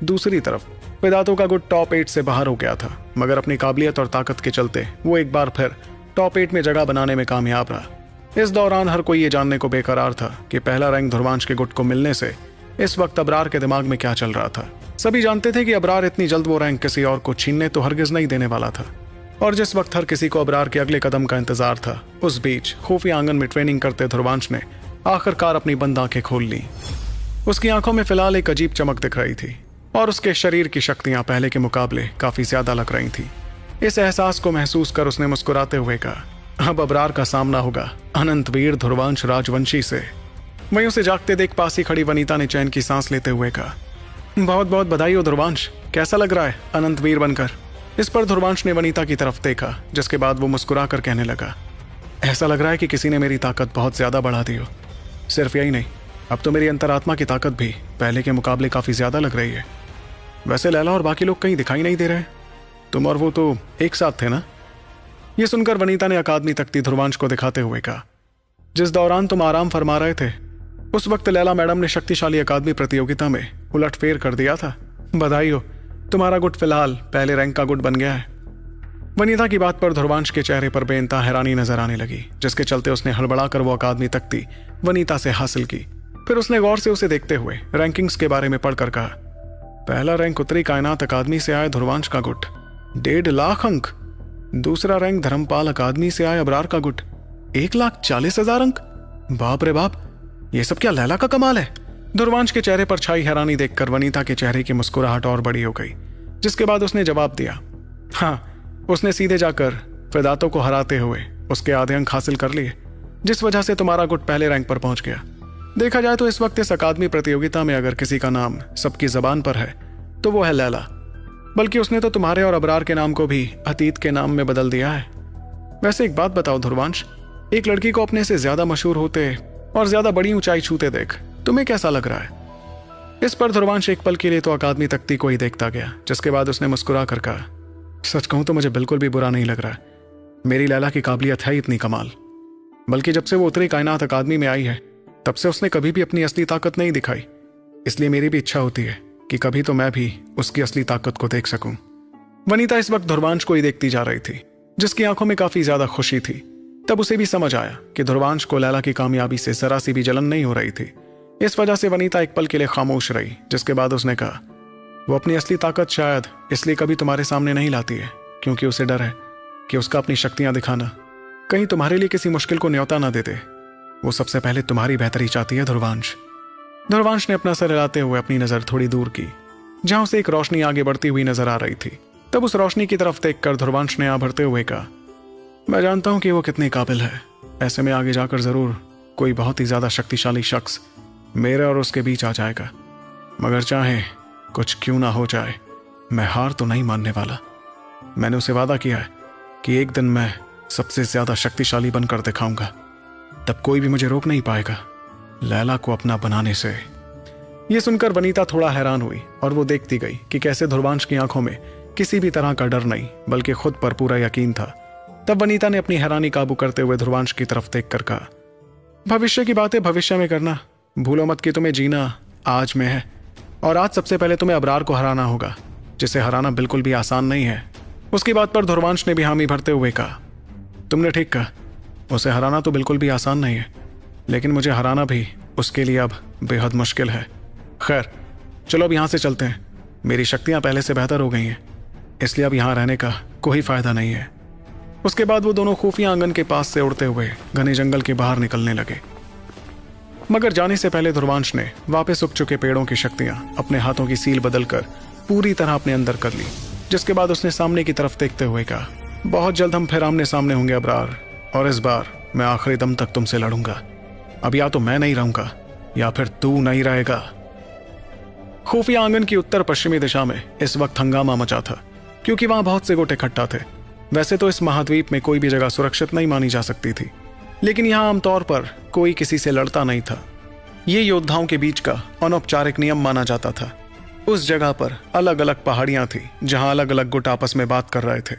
दूसरी तरफ वेदांतो का गुट टॉप 8 से बाहर हो गया था, मगर अपनी काबिलियत और ताकत के चलते वो एक बार फिर टॉप 8 में जगह बनाने में कामयाब रहा। इस दौरान हर कोई ये जानने को बेकरार था कि पहला रैंक ध्रुवांश के गुट को मिलने से इस वक्त अबरार के दिमाग में क्या चल रहा था। सभी जानते थे कि अबरार इतनी जल्द वो रैंक किसी और को छीनने तो हरगिज नहीं देने वाला था, और जिस वक्त हर किसी को अबरार के अगले कदम का इंतजार था, उस बीच खुफिया आंगन में ट्रेनिंग करते ध्रुवांश ने आखिरकार अपनी बंद आंखें खोल ली। उसकी आंखों में फिलहाल एक अजीब चमक दिख रही थी और उसके शरीर की शक्तियां पहले के मुकाबले काफी ज्यादा लग रही थी। इस एहसास को महसूस कर उसने मुस्कुराते हुए कहा, अब अबरार का सामना होगा अनंतवीर ध्रुवांश राजवंशी से। वहीं उसे जागते देख पास ही खड़ी वनीता ने चैन की सांस लेते हुए कहा, बहुत बहुत बधाई हो ध्रुवांश, कैसा लग रहा है अनंतवीर बनकर। इस पर ध्रुवांश ने वनीता की तरफ देखा, जिसके बाद वो मुस्कुरा कर कहने लगा, ऐसा लग रहा है कि किसी ने मेरी ताकत बहुत ज्यादा बढ़ा दी हो। सिर्फ यही नहीं, अब तो मेरी अंतरात्मा की ताकत भी पहले के मुकाबले काफी ज्यादा लग रही है। वैसे लैला और बाकी लोग कहीं दिखाई नहीं दे रहे, तुम और वो तो एक साथ थे ना। ये सुनकर वनीता ने अकादमी तकती ध्रुवांश को दिखाते हुए कहा, जिस दौरान तुम आराम फरमा रहे थे उस वक्त लैला मैडम ने शक्तिशाली अकादमी प्रतियोगिता में उलटफेर कर दिया था। बधाई हो, तुम्हारा गुट फिलहाल पहले रैंक का गुट बन गया है। वनीता की बात पर ध्रुवांश के चेहरे पर बेइंतहा हैरानी नजर आने लगी, जिसके चलते उसने हड़बड़ाकर वो अकादमी तख्ती वनीता से हासिल की। फिर उसने गौर से उसे देखते हुए रैंकिंग्स के बारे में पढ़कर कहा, पहला रैंक उत्तरी कायनात अकादमी से आए ध्रुवांश का गुट 1.5 लाख अंक। दूसरा रैंक धर्मपाल अकादमी से आए अबरार का गुट 1,40,000 अंक। बाप रे बाप, ये सब क्या लैला का कमाल है। ध्रुवांश के चेहरे पर छाई हैरानी देखकर वनीता के चेहरे की मुस्कुराहट और बड़ी हो गई, जिसके बाद उसने जवाब दिया, हाँ, उसने सीधे जाकर वेदांतो को हराते हुए उसके आधे अंक हासिल कर लिए, जिस वजह से तुम्हारा गुट पहले रैंक पर पहुंच गया। देखा जाए तो इस वक्त इस अकादमी प्रतियोगिता में अगर किसी का नाम सबकी जबान पर है तो वो है लैला, बल्कि उसने तो तुम्हारे और अबरार के नाम को भी अतीत के नाम में बदल दिया है। वैसे एक बात बताओ ध्रुवांश, एक लड़की को अपने से ज्यादा मशहूर होते और ज्यादा बड़ी ऊंचाई छूते देख तुम्हें कैसा लग रहा है। इस पर ध्रुवांश एक पल के लिए तो अकादमी तख्ती को ही देखता गया, जिसके बाद उसने मुस्कुरा कर कहा, सच कहूं तो मुझे बिल्कुल भी बुरा नहीं लग रहा। मेरी लैला की काबिलियत है इतनी कमाल, बल्कि जब से वो उत्तरी कायनात अकादमी में आई है तब से उसने कभी भी अपनी असली ताकत नहीं दिखाई। इसलिए मेरी भी इच्छा होती है कि कभी तो मैं भी उसकी असली ताकत को देख सकूं। वनीता इस वक्त ध्रुवांश को ही देखती जा रही थी, जिसकी आंखों में काफी ज्यादा खुशी थी। तब उसे भी समझ आया कि ध्रुवांश को लैला की कामयाबी से जरा सी भी जलन नहीं हो रही थी। इस वजह से वनीता एक पल के लिए खामोश रही, जिसके बाद उसने कहा, वो अपनी असली ताकत शायद इसलिए कभी तुम्हारे सामने नहीं लाती है क्योंकि उसे डर है कि उसका अपनी शक्तियां दिखाना कहीं तुम्हारे लिए किसी मुश्किल को न्योता ना दे दे। वो सबसे पहले तुम्हारी बेहतरी चाहती है ध्रुवांश। ध्रुवांश ने अपना सर हिलाते हुए अपनी नजर थोड़ी दूर की, जहां उसे एक रोशनी आगे बढ़ती हुई नजर आ रही थी। तब उस रोशनी की तरफ देखकर ध्रुवांश ने भरते हुए कहा, मैं जानता हूं कि वो कितनी काबिल है। ऐसे में आगे जाकर जरूर कोई बहुत ही ज्यादा शक्तिशाली शख्स मेरे और उसके बीच आ जाएगा, मगर चाहे कुछ क्यों ना हो जाए, मैं हार तो नहीं मानने वाला। मैंने उसे वादा किया है कि एक दिन मैं सबसे ज्यादा शक्तिशाली बनकर दिखाऊंगा, तब कोई भी मुझे रोक नहीं पाएगा लैला को अपना बनाने से। यह सुनकर वनीता थोड़ा हैरान हुई और वो देखती गई कि कैसे ध्रुवांश की आंखों में किसी भी तरह का डर नहीं बल्कि खुद पर पूरा यकीन था। तब वनीता ने अपनी हैरानी काबू करते हुए ध्रुवांश की तरफ देखकर कहा, भविष्य की बातें भविष्य में करना, भूलो मत कि तुम्हें जीना आज में है, और आज सबसे पहले तुम्हें अबरार को हराना होगा, जिसे हराना बिल्कुल भी आसान नहीं है। उसकी बात पर ध्रुवांश ने भी हामी भरते हुए कहा, तुमने ठीक कहा, उसे हराना तो बिल्कुल भी आसान नहीं है, लेकिन मुझे हराना भी उसके लिए अब बेहद मुश्किल है। खैर चलो अब यहाँ से चलते हैं, मेरी शक्तियाँ पहले से बेहतर हो गई हैं, इसलिए अब यहाँ रहने का कोई फायदा नहीं है। उसके बाद वो दोनों खुफिया आंगन के पास से उड़ते हुए घने जंगल के बाहर निकलने लगे, मगर जाने से पहले ध्रुवांश ने वापस उग चुके पेड़ों की शक्तियां अपने हाथों की सील बदलकर पूरी तरह अपने अंदर कर ली, जिसके बाद उसने सामने की तरफ देखते हुए कहा, बहुत जल्द हम फिर आमने सामने होंगे अबरार, और इस बार मैं आखिरी दम तक तुमसे लड़ूंगा। अब या तो मैं नहीं रहूंगा या फिर तू नहीं रहेगा। खुफिया आंगन की उत्तर पश्चिमी दिशा में इस वक्त हंगामा मचा था, क्योंकि वहां बहुत से गुट इकट्ठा थे। वैसे तो इस महाद्वीप में कोई भी जगह सुरक्षित नहीं मानी जा सकती थी, लेकिन यहां आमतौर पर कोई किसी से लड़ता नहीं था। ये योद्धाओं के बीच का अनौपचारिक नियम माना जाता था। उस जगह पर अलग अलग पहाड़ियां थी, जहां अलग अलग गुट आपस में बात कर रहे थे।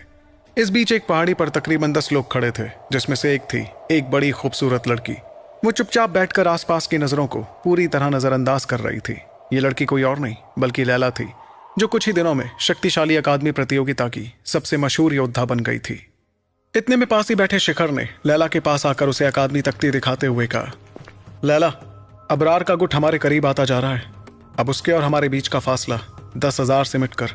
इस बीच एक पहाड़ी पर तकरीबन 10 लोग खड़े थे, जिसमें से एक थी एक बड़ी खूबसूरत लड़की। वो चुपचाप बैठकर आसपास की नजरों को पूरी तरह नजरअंदाज कर रही थी। ये लड़की कोई और नहीं बल्कि लैला थी, जो कुछ ही दिनों में शक्तिशाली अकादमी प्रतियोगिता की सबसे मशहूर योद्धा बन गई थी। इतने में पास ही बैठे शिखर ने लैला के पास आकर उसे अकादमी तख्ती दिखाते हुए कहा, लैला, अबरार का गुट हमारे करीब आता जा रहा है। अब उसके और हमारे बीच का फासला 10,000 से मिटकर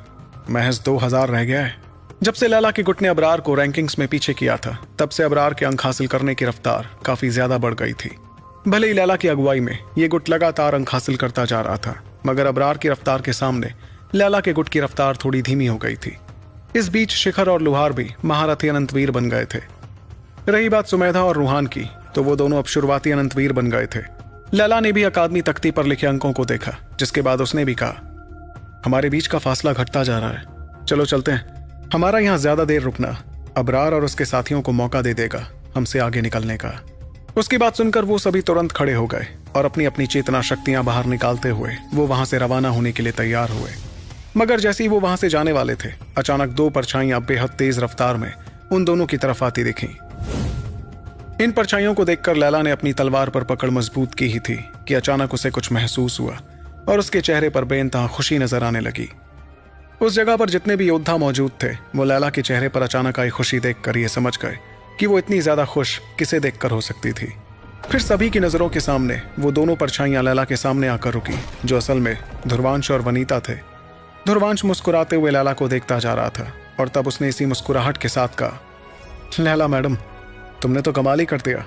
महज 2,000 रह गया है। जब से लैला के गुट ने अबरार को रैंकिंग्स में पीछे किया था, तब से अबरार के अंक हासिल करने की रफ्तार काफी ज्यादा बढ़ गई थी। भले ही लैला की अगुवाई में ये गुट लगातार अंक हासिल करता जा रहा था, मगर अबरार की रफ्तार के सामने लैला के गुट की रफ्तार थोड़ी धीमी हो गई थी। इस बीच शिखर और लुहार भी महारथी अनंतवीर बन गए थे। रही बात सुमेधा और रूहान की, तो वो दोनों अब शुरुआती अनंतवीर बन गए थे। लैला ने भी अकादमी तख्ती पर लिखे अंकों को देखा, जिसके बाद उसने भी कहा, हमारे बीच का फासला घटता जा रहा है, चलो चलते हैं। हमारा यहाँ ज्यादा देर रुकना अबरार और उसके साथियों को मौका दे देगा हमसे आगे निकलने का। उसकी बात सुनकर वो सभी तुरंत खड़े हो गए और अपनी अपनी चेतना शक्तियां बाहर निकालते हुए वो वहां से रवाना होने के लिए तैयार हुए। मगर जैसे ही वो वहां से जाने वाले थे, अचानक दो परछाइयां बेहद तेज रफ्तार में उन दोनों की तरफ आती दिखीं। इन परछाइयों को देखकर लैला ने अपनी तलवार पर पकड़ मजबूत की ही थी कि अचानक उसे कुछ महसूस हुआ और उसके चेहरे पर बेइंतहा खुशी नजर आने लगी। उस जगह पर जितने भी योद्धा मौजूद थे, वो लैला के चेहरे पर अचानक आई खुशी देखकर ये समझ गए कि वो इतनी ज्यादा खुश किसे देखकर हो सकती थी। फिर सभी की नजरों के सामने वो दोनों परछाइयां लैला के सामने आकर रुकी, जो असल में ध्रुवांश और वनीता थे। ध्रुवांश मुस्कुराते हुए लैला को देखता जा रहा था और तब उसने इसी मुस्कुराहट के साथ कहा, लैला मैडम, तुमने तो कमाल ही कर दिया,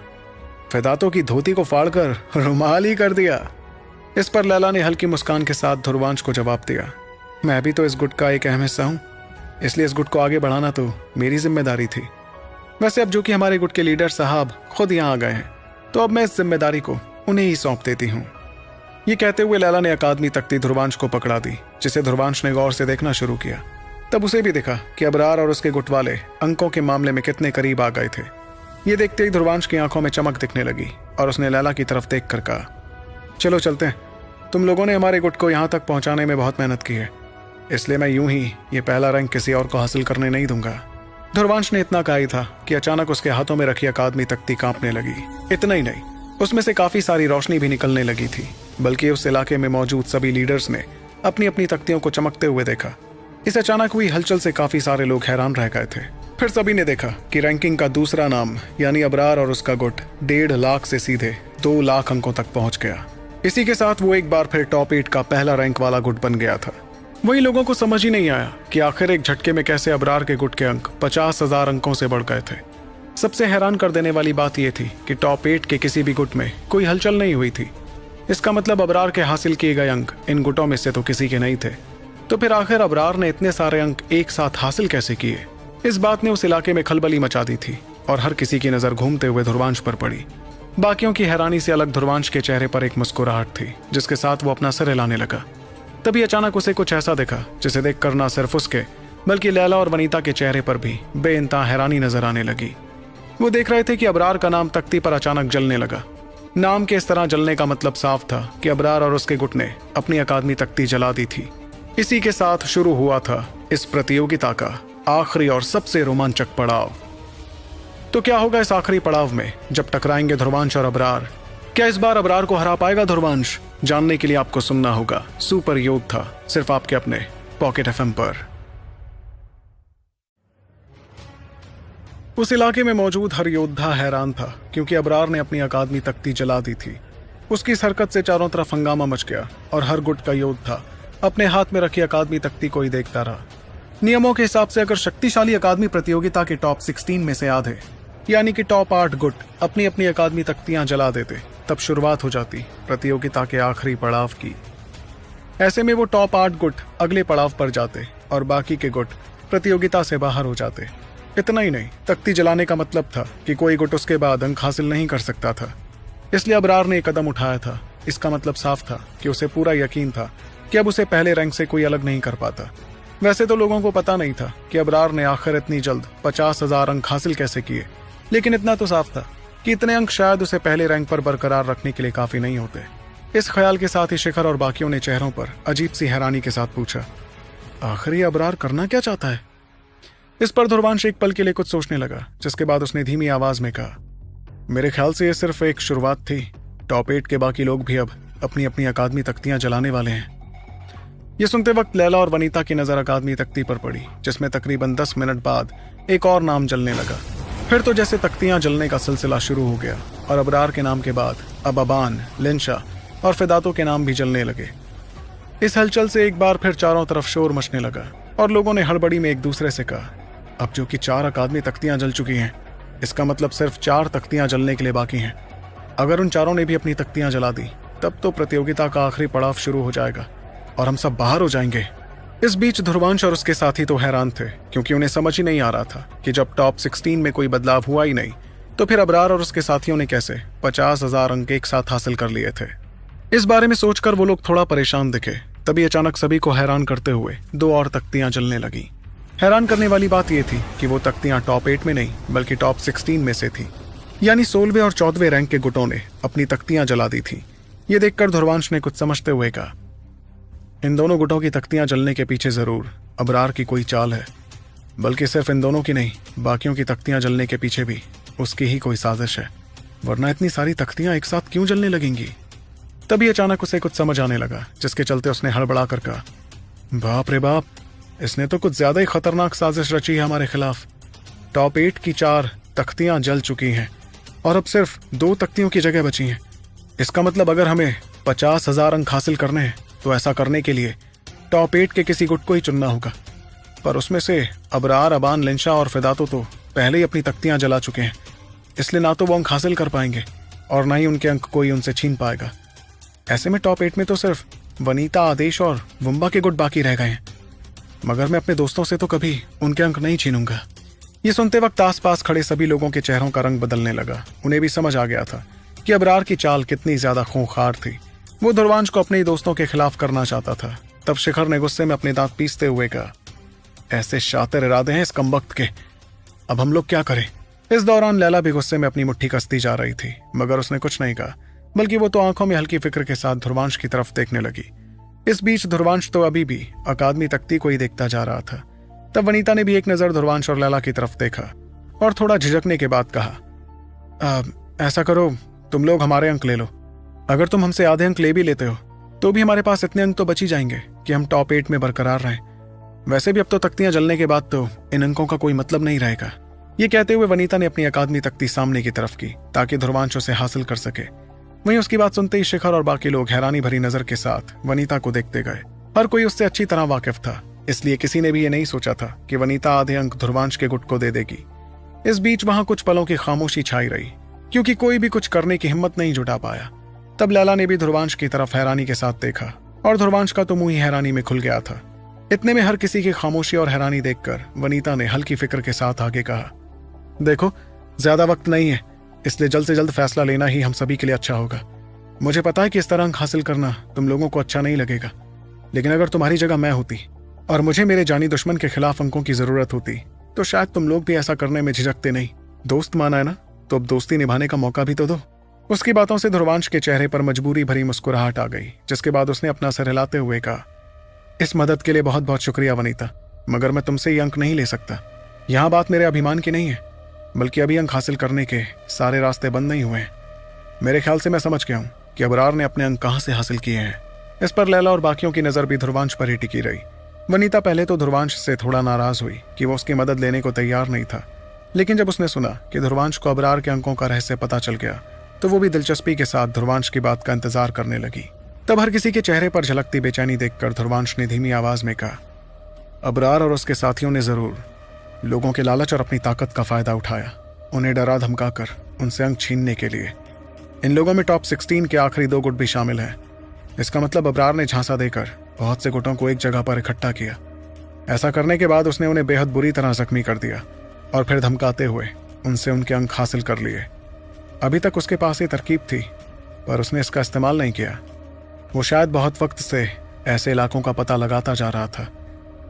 फैदातों की धोती को फाड़कर रुमाल ही कर दिया। इस पर लैला ने हल्की मुस्कान के साथ ध्रुवांश को जवाब दिया, मैं भी तो इस गुट का एक अहम हिस्सा हूं, इसलिए इस गुट को आगे बढ़ाना तो मेरी जिम्मेदारी थी। वैसे अब जो कि हमारे गुट के लीडर साहब खुद यहाँ आ गए हैं, तो अब मैं इस जिम्मेदारी को उन्हें ही सौंप देती हूँ। ये कहते हुए लैला ने अकादमी तख्ती ध्रुवांश को पकड़ा दी, जिसे ध्रुवांश ने गौर से देखना शुरू किया। तब उसे भी दिखा कि अबरार और उसके गुट वाले अंकों के मामले में कितने करीब आ गए थे। ये देखते ही ध्रुवांश की आंखों में चमक दिखने लगी और उसने लैला की तरफ देख कर कहा, चलो चलते हैं, तुम लोगों ने हमारे गुट को यहाँ तक पहुँचाने में बहुत मेहनत की है, इसलिए मैं यूं ही ये पहला रैंक किसी और को हासिल करने नहीं दूंगा। ध्रुवांश ने इतना कहा ही था कि अचानक उसके हाथों में रखी अकादमी तख्ती कांपने लगी। इतना ही नहीं, उसमें से काफी सारी रोशनी भी निकलने लगी थी, बल्कि उस इलाके में मौजूद सभी लीडर्स ने अपनी अपनी तख्तियों को चमकते हुए देखा। इस अचानक हुई हलचल से काफी सारे लोग हैरान रह गए थे। फिर सभी ने देखा कि रैंकिंग का दूसरा नाम यानी अबरार और उसका गुट 1.5 लाख से सीधे 2 लाख अंकों तक पहुंच गया। इसी के साथ वो एक बार फिर टॉप 8 का पहला रैंक वाला गुट बन गया था। वही लोगों को समझ ही नहीं आया कि आखिर एक झटके में कैसे अबरार के गुट के अंक 50,000 अंकों से बढ़ गए थे। सबसे हैरान कर देने वाली बात यह थी कि टॉप 8 के किसी भी गुट में कोई हलचल नहीं हुई थी। इसका मतलब अबरार के हासिल किए गए अंक इन गुटों में से तो किसी के नहीं थे। तो फिर आखिर अबरार ने इतने सारे अंक एक साथ हासिल कैसे किए? इस बात ने उस इलाके में खलबली मचा दी थी और हर किसी की नजर घूमते हुए ध्रुवांश पर पड़ी। बाकियों की हैरानी से अलग ध्रुवांश के चेहरे पर एक मुस्कुराहट थी, जिसके साथ वो अपना सिर हिलाने लगा। तभी अचानक उसे कुछ ऐसा दिखा जिसे देखकर ना सिर्फ उसके बल्कि लैला और वनीता के चेहरे पर भी बेइंतहा हैरानी नजर आने लगी। वो देख रहे थे कि अबरार का नाम तख्ती पर अचानक जलने लगा। नाम के इस तरह जलने का मतलब साफ था कि अबरार और उसके गुट ने अपनी अकादमी तख्ती जला दी थी। इसी के साथ शुरू हुआ था इस प्रतियोगिता का आखिरी और सबसे रोमांचक पड़ाव। तो क्या होगा इस आखिरी पड़ाव में जब टकराएंगे ध्रुवांश और अबरार? क्या इस बार अबरार को हरा पाएगा ध्रुवांश? जानने के लिए आपको सुनना होगा सुपर योद्धा, सिर्फ आपके अपने पॉकेट एफएम पर। उस इलाके में मौजूद हर योद्धा हैरान था, क्योंकि अबरार ने अपनी अकादमी तख्ती जला दी थी। उसकी इस हरकत से चारों तरफ हंगामा मच गया और हर गुट का योद्धा अपने हाथ में रखी अकादमी तख्ती को ही देखता रहा। नियमों के हिसाब से अगर शक्तिशाली अकादमी प्रतियोगिता के टॉप 16 में से आधे यानी कि टॉप 8 गुट अपनी अपनी अकादमी तख्तियां जला देते, तब शुरुआत हो जाती प्रतियोगिता के आखिरी पड़ाव की। ऐसे में वो टॉप 8 गुट अगले पड़ाव पर जाते और बाकी के गुट प्रतियोगिता से बाहर हो जाते। इतना ही नहीं, तख्ती जलाने का मतलब था कि कोई गुट उसके बाद अंक हासिल नहीं कर सकता था। इसलिए अबरार ने एक कदम उठाया था। इसका मतलब साफ था कि उसे पूरा यकीन था कि अब उसे पहले रैंक से कोई अलग नहीं कर पाता। वैसे तो लोगों को पता नहीं था कि अबरार ने आखिर इतनी जल्द 50,000 अंक हासिल कैसे किए, लेकिन इतना तो साफ था कि इतने अंक शायद उसे पहले रैंक पर बरकरार रखने के लिए काफी नहीं होते। इस ख्याल के साथ ही शिखर और बाकियों ने चेहरों पर अजीब सी हैरानी के साथ पूछा, आखिर ये अबरार करना क्या चाहता है? इस पर ध्रुवांश एक पल के लिए कुछ सोचने लगा, जिसके बाद उसने धीमी आवाज में कहा, मेरे ख्याल से ये सिर्फ एक शुरुआत थी। टॉप 8 के बाकी लोग भी अब अपनी अपनी अकादमी तख्तियां जलाने वाले हैं। ये सुनते वक्त लैला और वनीता की नजर अकादमी तख्ती पर पड़ी, जिसमें तकरीबन 10 मिनट बाद एक और नाम जलने लगा। फिर तो जैसे तख्तियां जलने का सिलसिला शुरू हो गया और अबरार के नाम के बाद अब अबान, लिंशा और फिदातो के नाम भी जलने लगे। इस हलचल से एक बार फिर चारों तरफ शोर मचने लगा और लोगों ने हड़बड़ी में एक दूसरे से कहा, अब जो कि 4 अकादमी तख्तियां जल चुकी हैं, इसका मतलब सिर्फ 4 तख्तियां जलने के लिए बाकी हैं। अगर उन चारों ने भी अपनी तख्तियां जला दी तब तो प्रतियोगिता का आखिरी पड़ाव शुरू हो जाएगा और हम सब बाहर हो जाएंगे। इस बीच ध्रुवांश और उसके साथी तो हैरान थे, क्योंकि उन्हें समझ ही नहीं आ रहा था कि जब टॉप 16 में कोई बदलाव हुआ ही नहीं तो फिर अबरार और उसके साथियों ने कैसे 50,000 अंक एक साथ हासिल कर लिए थे। इस बारे में सोचकर वो लोग थोड़ा परेशान दिखे। तभी अचानक सभी को हैरान करते हुए 2 और तख्तियां जलने लगी। हैरान करने वाली बात यह थी कि वो तख्तियां टॉप 8 में नहीं बल्कि टॉप 16 में से थी, यानी 16वें और 14वें रैंक के गुटों ने अपनी तख्तियां जला दी थी। ये देखकर ध्रुवांश ने कुछ समझते हुए कहा, इन दोनों गुटों की तख्तियां जलने के पीछे जरूर अबरार की कोई चाल है, बल्कि सिर्फ इन दोनों की नहीं, बाकियों की तख्तियां जलने के पीछे भी उसकी ही कोई साजिश है, वरना इतनी सारी तख्तियां एक साथ क्यों जलने लगेंगी। तभी अचानक उसे कुछ समझ आने लगा, जिसके चलते उसने हड़बड़ा कर कहा, बाप रे बाप, इसने तो कुछ ज्यादा ही खतरनाक साजिश रची है हमारे खिलाफ। टॉप 8 की 4 तख्तियां जल चुकी हैं और अब सिर्फ 2 तख्तियों की जगह बची हैं। इसका मतलब अगर हमें 50,000 अंक हासिल करने हैं तो ऐसा करने के लिए टॉप 8 के किसी गुट को ही चुनना होगा। पर उसमें से अबरार, अबान, लिंशा और फिदातो तो पहले ही अपनी तख्तियां जला चुके हैं, इसलिए ना तो वो अंक हासिल कर पाएंगे और ना ही उनके अंक कोई उनसे छीन पाएगा। ऐसे में टॉप 8 में तो सिर्फ वनीता, आदेश और वुम्बा के गुट बाकी रह गए हैं, मगर मैं अपने दोस्तों से तो कभी उनके अंक नहीं छीनूंगा। ये सुनते वक्त आसपास खड़े सभी लोगों के चेहरों का रंग बदलने लगा। उन्हें भी समझ आ गया था कि अबरार की चाल कितनी ज्यादा खूंखार थी। वो ध्रुवांश को अपने ही दोस्तों के खिलाफ करना चाहता था। तब शिखर ने गुस्से में अपने दांत पीसते हुए कहा, ऐसे शातिर इरादे हैं इस कमबख्त के, अब हम लोग क्या करें। इस दौरान लैला भी गुस्से में अपनी मुट्ठी कसती जा रही थी, मगर उसने कुछ नहीं कहा, बल्कि वो तो आंखों में हल्की फिक्र के साथ ध्रुवांश की तरफ देखने लगी। इस बीच ध्रुवांश तो अभी भी अकादमी तख्ती को ही देखता जा रहा था। तब वनीता ने भी एक नजर ध्रुवांश और लैला की तरफ देखा और थोड़ा झिझकने के बाद कहा, ऐसा करो, तुम लोग हमारे अंक ले लो। अगर तुम हमसे आधे अंक ले भी लेते हो तो भी हमारे पास इतने अंक तो बच ही जाएंगे कि हम टॉप 8 में बरकरार रहें। वैसे भी अब तो तख्तियां जलने के बाद तो इन अंकों का कोई मतलब नहीं रहेगा। ये कहते हुए वनीता ने अपनी अकादमी तख्ती सामने की तरफ की ताकि ध्रुवांश उसे हासिल कर सके। वहीं उसकी बात सुनते ही शिखर और बाकी लोग हैरानी भरी नजर के साथ वनीता को देखते गए। हर कोई उससे अच्छी तरह वाकिफ था, इसलिए किसी ने भी ये नहीं सोचा था कि वनीता आधे अंक ध्रुवांश के गुट को दे देगी। इस बीच वहां कुछ पलों की खामोशी छाई रही, क्योंकि कोई भी कुछ करने की हिम्मत नहीं जुटा पाया। तब लैला ने भी ध्रुवांश की तरफ हैरानी के साथ देखा और ध्रुवांश का तो मुंह ही हैरानी में खुल गया था। इतने में हर किसी की खामोशी और हैरानी देखकर वनीता ने हल्की फिक्र के साथ आगे कहा, देखो, ज्यादा वक्त नहीं है, इसलिए जल्द से जल्द फैसला लेना ही हम सभी के लिए अच्छा होगा। मुझे पता है कि इस तरह अंक हासिल करना तुम लोगों को अच्छा नहीं लगेगा, लेकिन अगर तुम्हारी जगह मैं होती और मुझे मेरे जानी दुश्मन के खिलाफ अंकों की जरूरत होती तो शायद तुम लोग भी ऐसा करने में झिझकते नहीं। दोस्त माना है ना, तो अब दोस्ती निभाने का मौका भी तो दो। उसकी बातों से ध्रुवांश के चेहरे पर मजबूरी भरी मुस्कुराहट आ गई, जिसके बाद उसने अपना सर हिलाते हुए कहा, इस मदद के लिए बहुत बहुत शुक्रिया वनीता, मगर मैं तुमसे ये अंक नहीं ले सकता। यहाँ बात मेरे अभिमान की नहीं है, बल्कि अभी अंक हासिल करने के सारे रास्ते बंद नहीं हुए हैं। मेरे ख्याल से मैं समझ गया हूँ कि अबरार ने अपने अंक कहाँ से हासिल किए हैं। इस पर लैला और बाकियों की नजर भी ध्रुवांश पर ही टिकी रही। वनीता पहले तो ध्रुवांश से थोड़ा नाराज हुई कि वो उसकी मदद लेने को तैयार नहीं था, लेकिन जब उसने सुना कि ध्रुवांश को अबरार के अंकों का रहस्य पता चल गया तो वो भी दिलचस्पी के साथ ध्रुवांश की बात का इंतजार करने लगी। तब हर किसी के चेहरे पर झलकती बेचैनी देखकर ध्रुवांश ने धीमी आवाज में कहा, अबरार और उसके साथियों ने जरूर लोगों के लालच और अपनी ताकत का फायदा उठाया, उन्हें डरा धमकाकर उनसे अंक छीनने के लिए। इन लोगों में टॉप 16 के आखिरी 2 गुट भी शामिल हैं। इसका मतलब अबरार ने झांसा देकर बहुत से गुटों को एक जगह पर इकट्ठा किया। ऐसा करने के बाद उसने उन्हें बेहद बुरी तरह जख्मी कर दिया और फिर धमकाते हुए उनसे उनके अंक हासिल कर लिए। अभी तक उसके पास ये तरकीब थी, पर उसने इसका इस्तेमाल नहीं किया। वो शायद बहुत वक्त से ऐसे इलाकों का पता लगाता जा रहा था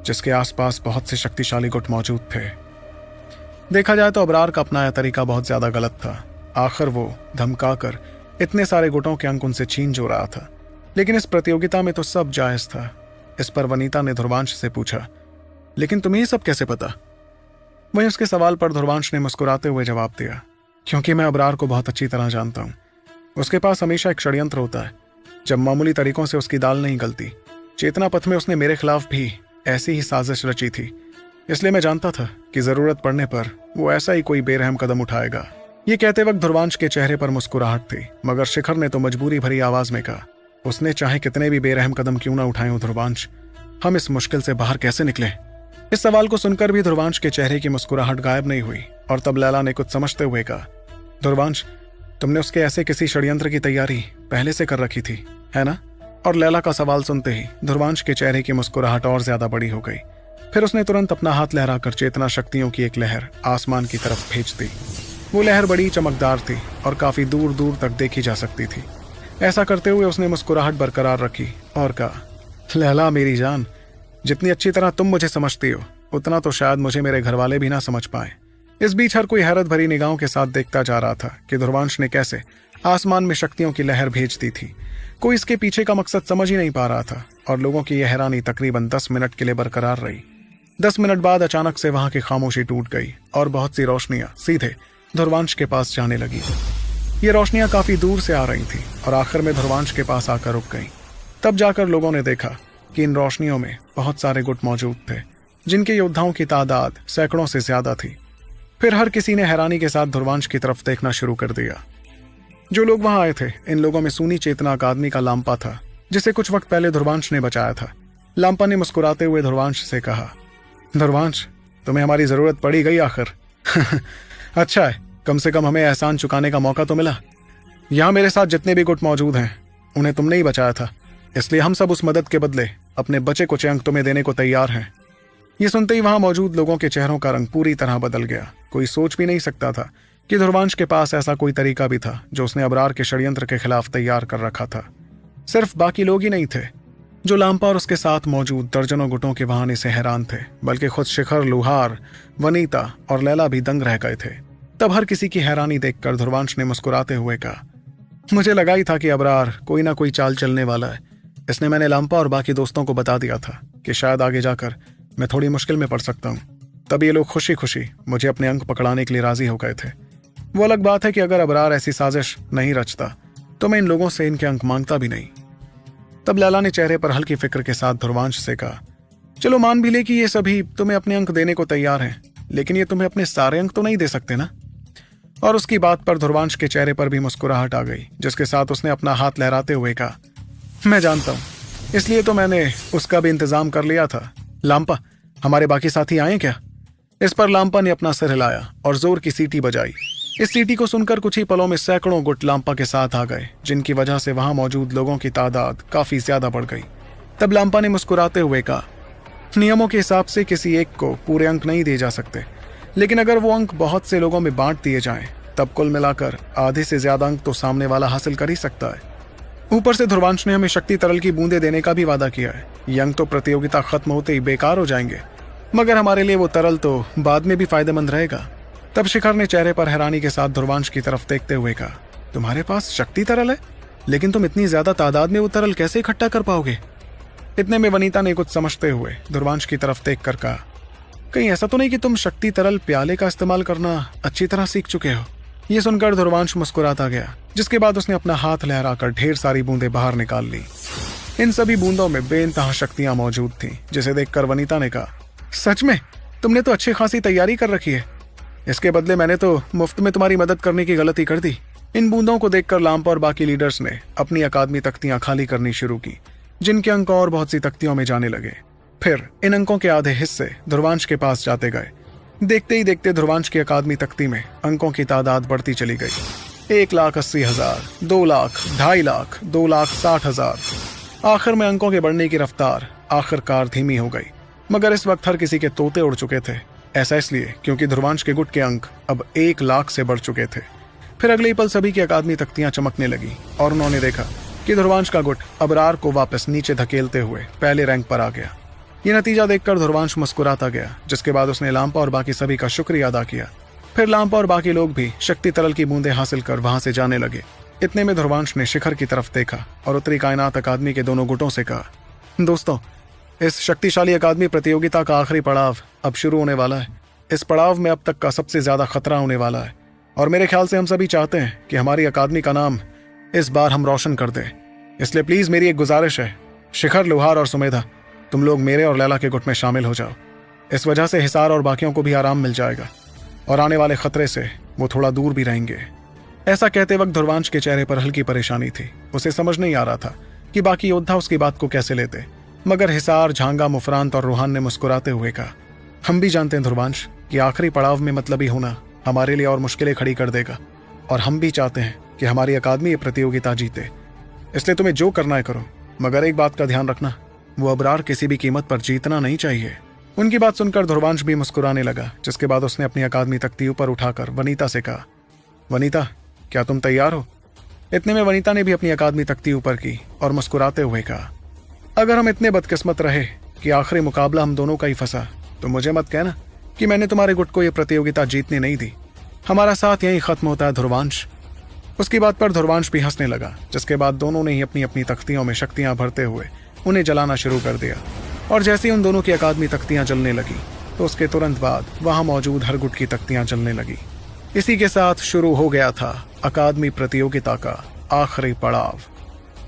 जिसके आसपास बहुत से शक्तिशाली गुट मौजूद थे। देखा जाए तो अबरार का अपनाया तरीका बहुत ज्यादा गलत था। आखिर वो धमकाकर इतने सारे गुटों के अंक उनसे छीन जो रहा था, लेकिन इस प्रतियोगिता में तो सब जायज था। इस पर वनीता ने ध्रुवांश से पूछा, लेकिन तुम्हें ये सब कैसे पता? वहीं उसके सवाल पर ध्रुवांश ने मुस्कुराते हुए जवाब दिया, क्योंकि मैं अबरार को बहुत अच्छी तरह जानता हूँ। उसके पास हमेशा एक षड्यंत्र होता है। जब मामूली तरीकों से उसकी दाल नहीं गलती चेतना पथ में उसने मेरे खिलाफ भी ऐसी ही साजिश रची थी, इसलिए मैं जानता था कि जरूरत पड़ने पर वो ऐसा ही कोई बेरहम कदम उठाएगा। ये कहते वक्त ध्रुवांश के चेहरे पर मुस्कुराहट थी, मगर शिखर ने तो मजबूरी भरी आवाज में कहा, उसने चाहे कितने भी बेरहम कदम क्यों ना उठाए हो ध्रुवांश, हम इस मुश्किल से बाहर कैसे निकले। इस सवाल को सुनकर भी ध्रुवांश के चेहरे की मुस्कुराहट गायब नहीं हुई और तब लैला ने कुछ समझते हुए कहा, ध्रुवांश, तुमने उसके ऐसे किसी षड्यंत्र की तैयारी पहले से कर रखी थी, है ना? और लैला का सवाल सुनते ही ध्रुवांश के चेहरे की मुस्कुराहट और ज्यादा बड़ी हो गई। फिर उसने तुरंत अपना हाथ लहराकर चेतना शक्तियों की एक लहर आसमान की तरफ भेज दी। वो लहर बड़ी चमकदार थी और काफी दूर दूर तक देखी जा सकती थी। ऐसा करते हुए उसने मुस्कुराहट बरकरार रखी और कहा, लैला मेरी जान, जितनी अच्छी तरह तुम मुझे समझती हो उतना तो शायद मुझे मेरे घर वाले भी ना समझ पाए। इस बीच हर कोई हैरत भरी निगाहों के साथ देखता जा रहा था कि ध्रुवांश ने कैसे आसमान में शक्तियों की लहर भेज दी थी। कोई इसके पीछे का मकसद समझ ही नहीं पा रहा था और लोगों की यह हैरानी तकरीबन 10 मिनट के लिए बरकरार रही। 10 मिनट बाद अचानक से वहां की खामोशी टूट गई और बहुत सी रोशनियां सीधे ध्रुवांश के पास जाने लगी। ये रोशनियां काफी दूर से आ रही थी और आखिर में ध्रुवांश के पास आकर रुक गई। तब जाकर लोगों ने देखा कि इन रोशनियों में बहुत सारे गुट मौजूद थे, जिनके योद्धाओं की तादाद सैकड़ों से ज्यादा थी। फिर हर किसी ने हैरानी के साथ ध्रुवांश की तरफ देखना शुरू कर दिया। जो लोग वहां आए थे, इन लोगों में सूनी चेतना का आदमी का लांपा था, जिसे कुछ वक्त पहले ध्रुवांश ने बचाया था। लांपा ने मुस्कुराते हुए ध्रुवांश से कहा, ध्रुवांश, तुम्हें हमारी जरूरत पड़ी गई आखिर। अच्छा है, कम से कम हमें एहसान चुकाने का मौका तो मिला। यहाँ मेरे साथ जितने भी गुट मौजूद हैं उन्हें तुमने ही बचाया था, इसलिए हम सब उस मदद के बदले अपने बचे कुछ अंक तुम्हें देने को तैयार हैं। ये सुनते ही वहां मौजूद लोगों के चेहरों का रंग पूरी तरह बदल गया। कोई सोच भी नहीं सकता था कि ध्रुवांश के पास ऐसा कोई तरीका भी था जो उसने अबरार के षड्यंत्र के खिलाफ तैयार कर रखा था। सिर्फ बाकी लोग ही नहीं थे जो लांपा और उसके साथ मौजूद दर्जनों गुटों के बहाने से हैरान थे, बल्कि खुद शिखर, लुहार, वनीता और लैला भी दंग रह गए थे। तब हर किसी की हैरानी देखकर ध्रुवांश ने मुस्कुराते हुए कहा, मुझे लगा ही था कि अबरार कोई ना कोई चाल चलने वाला है, इसने मैंने लांपा और बाकी दोस्तों को बता दिया था कि शायद आगे जाकर मैं थोड़ी मुश्किल में पड़ सकता हूँ। तब ये लोग खुशी खुशी मुझे अपने अंक पकड़ाने के लिए राजी हो गए थे। वो अलग बात है कि अगर अबरार ऐसी साजिश नहीं रचता तो मैं इन लोगों से इनके अंक मांगता भी नहीं। तब लैला ने चेहरे पर हल्की फिक्र के साथ ध्रुवांश से कहा, चलो मान भी ले कि ये सभी तुम्हें अपने अंक देने को तैयार हैं, लेकिन ये तुम्हें अपने सारे अंक तो नहीं दे सकते ना। और उसकी बात पर ध्रुवांश के चेहरे पर भी मुस्कुराहट आ गई, जिसके साथ उसने अपना हाथ लहराते हुए कहा, मैं जानता हूँ, इसलिए तो मैंने उसका भी इंतजाम कर लिया था। लांपा, हमारे बाकी साथी आए क्या? इस पर लांपा ने अपना सिर हिलाया और जोर की सीटी बजाई। इस सीटी को सुनकर कुछ ही पलों में सैकड़ों गुट लांपा के साथ आ गए, जिनकी वजह से वहां मौजूद लोगों की तादाद काफी ज्यादा बढ़ गई। तब लांपा ने मुस्कुराते हुए कहा, नियमों के हिसाब से किसी एक को पूरे अंक नहीं दिए जा सकते, लेकिन अगर वो अंक बहुत से लोगों में बांट दिए जाएं, तब कुल मिलाकर आधे से ज्यादा अंक तो सामने वाला हासिल कर ही सकता है। ऊपर से ध्रुवांश ने हमें शक्ति तरल की बूंदें देने का भी वादा किया है। ये अंक तो प्रतियोगिता खत्म होते ही बेकार हो जाएंगे, मगर हमारे लिए वो तरल तो बाद में भी फायदेमंद रहेगा। तब शिखर ने चेहरे पर हैरानी के साथ ध्रुवांश की तरफ देखते हुए कहा, तुम्हारे पास शक्ति तरल है, लेकिन तुम इतनी ज्यादा तादाद में वो तरल कैसे इकट्ठा कर पाओगे? इतने में वनीता ने कुछ समझते हुए ध्रुवांश की तरफ देख कर कहा, कहीं ऐसा तो नहीं कि तुम शक्ति तरल प्याले का इस्तेमाल करना अच्छी तरह सीख चुके हो? ये सुनकर ध्रुवांश मुस्कुराता गया, जिसके बाद उसने अपना हाथ लहराकर ढेर सारी बूंदें बाहर निकाल ली। इन सभी बूंदों में बेइंतहा शक्तियां मौजूद थीं, जिसे देखकर वनीता ने कहा, सच में तुमने तो अच्छी खासी तैयारी कर रखी है। इसके बदले मैंने तो मुफ्त में तुम्हारी मदद करने की गलती कर दी। इन बूंदों को देखकर लांपा और बाकी लीडर्स ने अपनी अकादमी तख्तियां खाली करनी शुरू की, जिनके अंक और बहुत सी तख्तियों में जाने लगे। फिर इन अंकों के आधे हिस्से ध्रुवांश के पास जाते गए। देखते ही देखते ध्रुवांश की अकादमी तख्ती में अंकों की तादाद बढ़ती चली गई। 1,80,000, 2 लाख, 2.5 लाख, 2,60,000। आखिर में अंकों के बढ़ने की रफ्तार आखिरकार धीमी हो गई, मगर इस वक्त हर किसी के तोते उड़ चुके थे। ऐसा इसलिए क्योंकि ध्रुवांश के गुट के अंक अब 1 लाख से बढ़ चुके थे। फिर अगले ही पल सभी की अकादमी तख्तियां चमकने लगी और उन्होंने देखा कि ध्रुवांश का गुट अबरार को वापस नीचे धकेलते हुए पहले रैंक पर आ गया। ये नतीजा देखकर ध्रुवांश मुस्कुराता गया, जिसके बाद उसने लांपा और बाकी सभी का शुक्रिया अदा किया। फिर लांपा और बाकी लोग भी शक्ति तरल की बूंदें हासिल कर वहां से जाने लगे। इतने में ध्रुवांश ने शिखर की तरफ देखा और उत्तरी कायनात अकादमी के दोनों गुटों से कहा, दोस्तों, इस शक्तिशाली अकादमी प्रतियोगिता का आखिरी पड़ाव अब शुरू होने वाला है। इस पड़ाव में अब तक का सबसे ज्यादा खतरा होने वाला है और मेरे ख्याल से हम सभी चाहते हैं कि हमारी अकादमी का नाम इस बार हम रोशन कर दें। इसलिए प्लीज मेरी एक गुजारिश है शिखर, लोहार और सुमेधा, तुम लोग मेरे और लैला के गुट में शामिल हो जाओ। इस वजह से हिसार और बाकियों को भी आराम मिल जाएगा और आने वाले खतरे से वो थोड़ा दूर भी रहेंगे। ऐसा कहते वक्त ध्रुवांश के चेहरे पर हल्की परेशानी थी। उसे समझ नहीं आ रहा था कि बाकी योद्धा उसकी बात को कैसे लेते, मगर हिसार, झांगा, मुफरांत और रूहान ने मुस्कुराते हुए कहा, हम भी जानते हैं ध्रुवांश कि आखिरी पड़ाव में मतलबी होना हमारे लिए और मुश्किलें खड़ी कर देगा, और हम भी चाहते हैं कि हमारी अकादमी ये प्रतियोगिता जीते। इसलिए तुम्हें जो करना है करो, मगर एक बात का ध्यान रखना, वो अबरार किसी भी कीमत पर जीतना नहीं चाहिए। उनकी बात सुनकर ध्रुवांश भी मुस्कुराने लगा, जिसके बाद उसने अपनी अकादमी तख्ती ऊपर उठाकर वनीता से कहा, वनीता, क्या तुम तैयार हो? इतने में वनीता ने भी अपनी अकादमी तख्ती ऊपर की और मुस्कुराते हुए कहा, अगर हम इतने बदकिस्मत रहे कि आखिरी मुकाबला हम दोनों का ही फंसा, तो मुझे मत कहना कि मैंने तुम्हारे गुट को यह प्रतियोगिता जीतने नहीं दी। हमारा साथ यहीं खत्म होता है ध्रुवांश। उसकी बात पर ध्रुवांश भी हंसने लगा, जिसके बाद दोनों ने ही अपनी अपनी तख्तियों में शक्तियां भरते हुए उन्हें जलाना शुरू कर दिया। और जैसे ही उन दोनों की अकादमी तख्तियां जलने लगी, तो उसके तुरंत बाद वहां मौजूद हर गुट की तख्तियां जलने लगी। इसी के साथ शुरू हो गया था अकादमी प्रतियोगिता का आखिरी पड़ाव।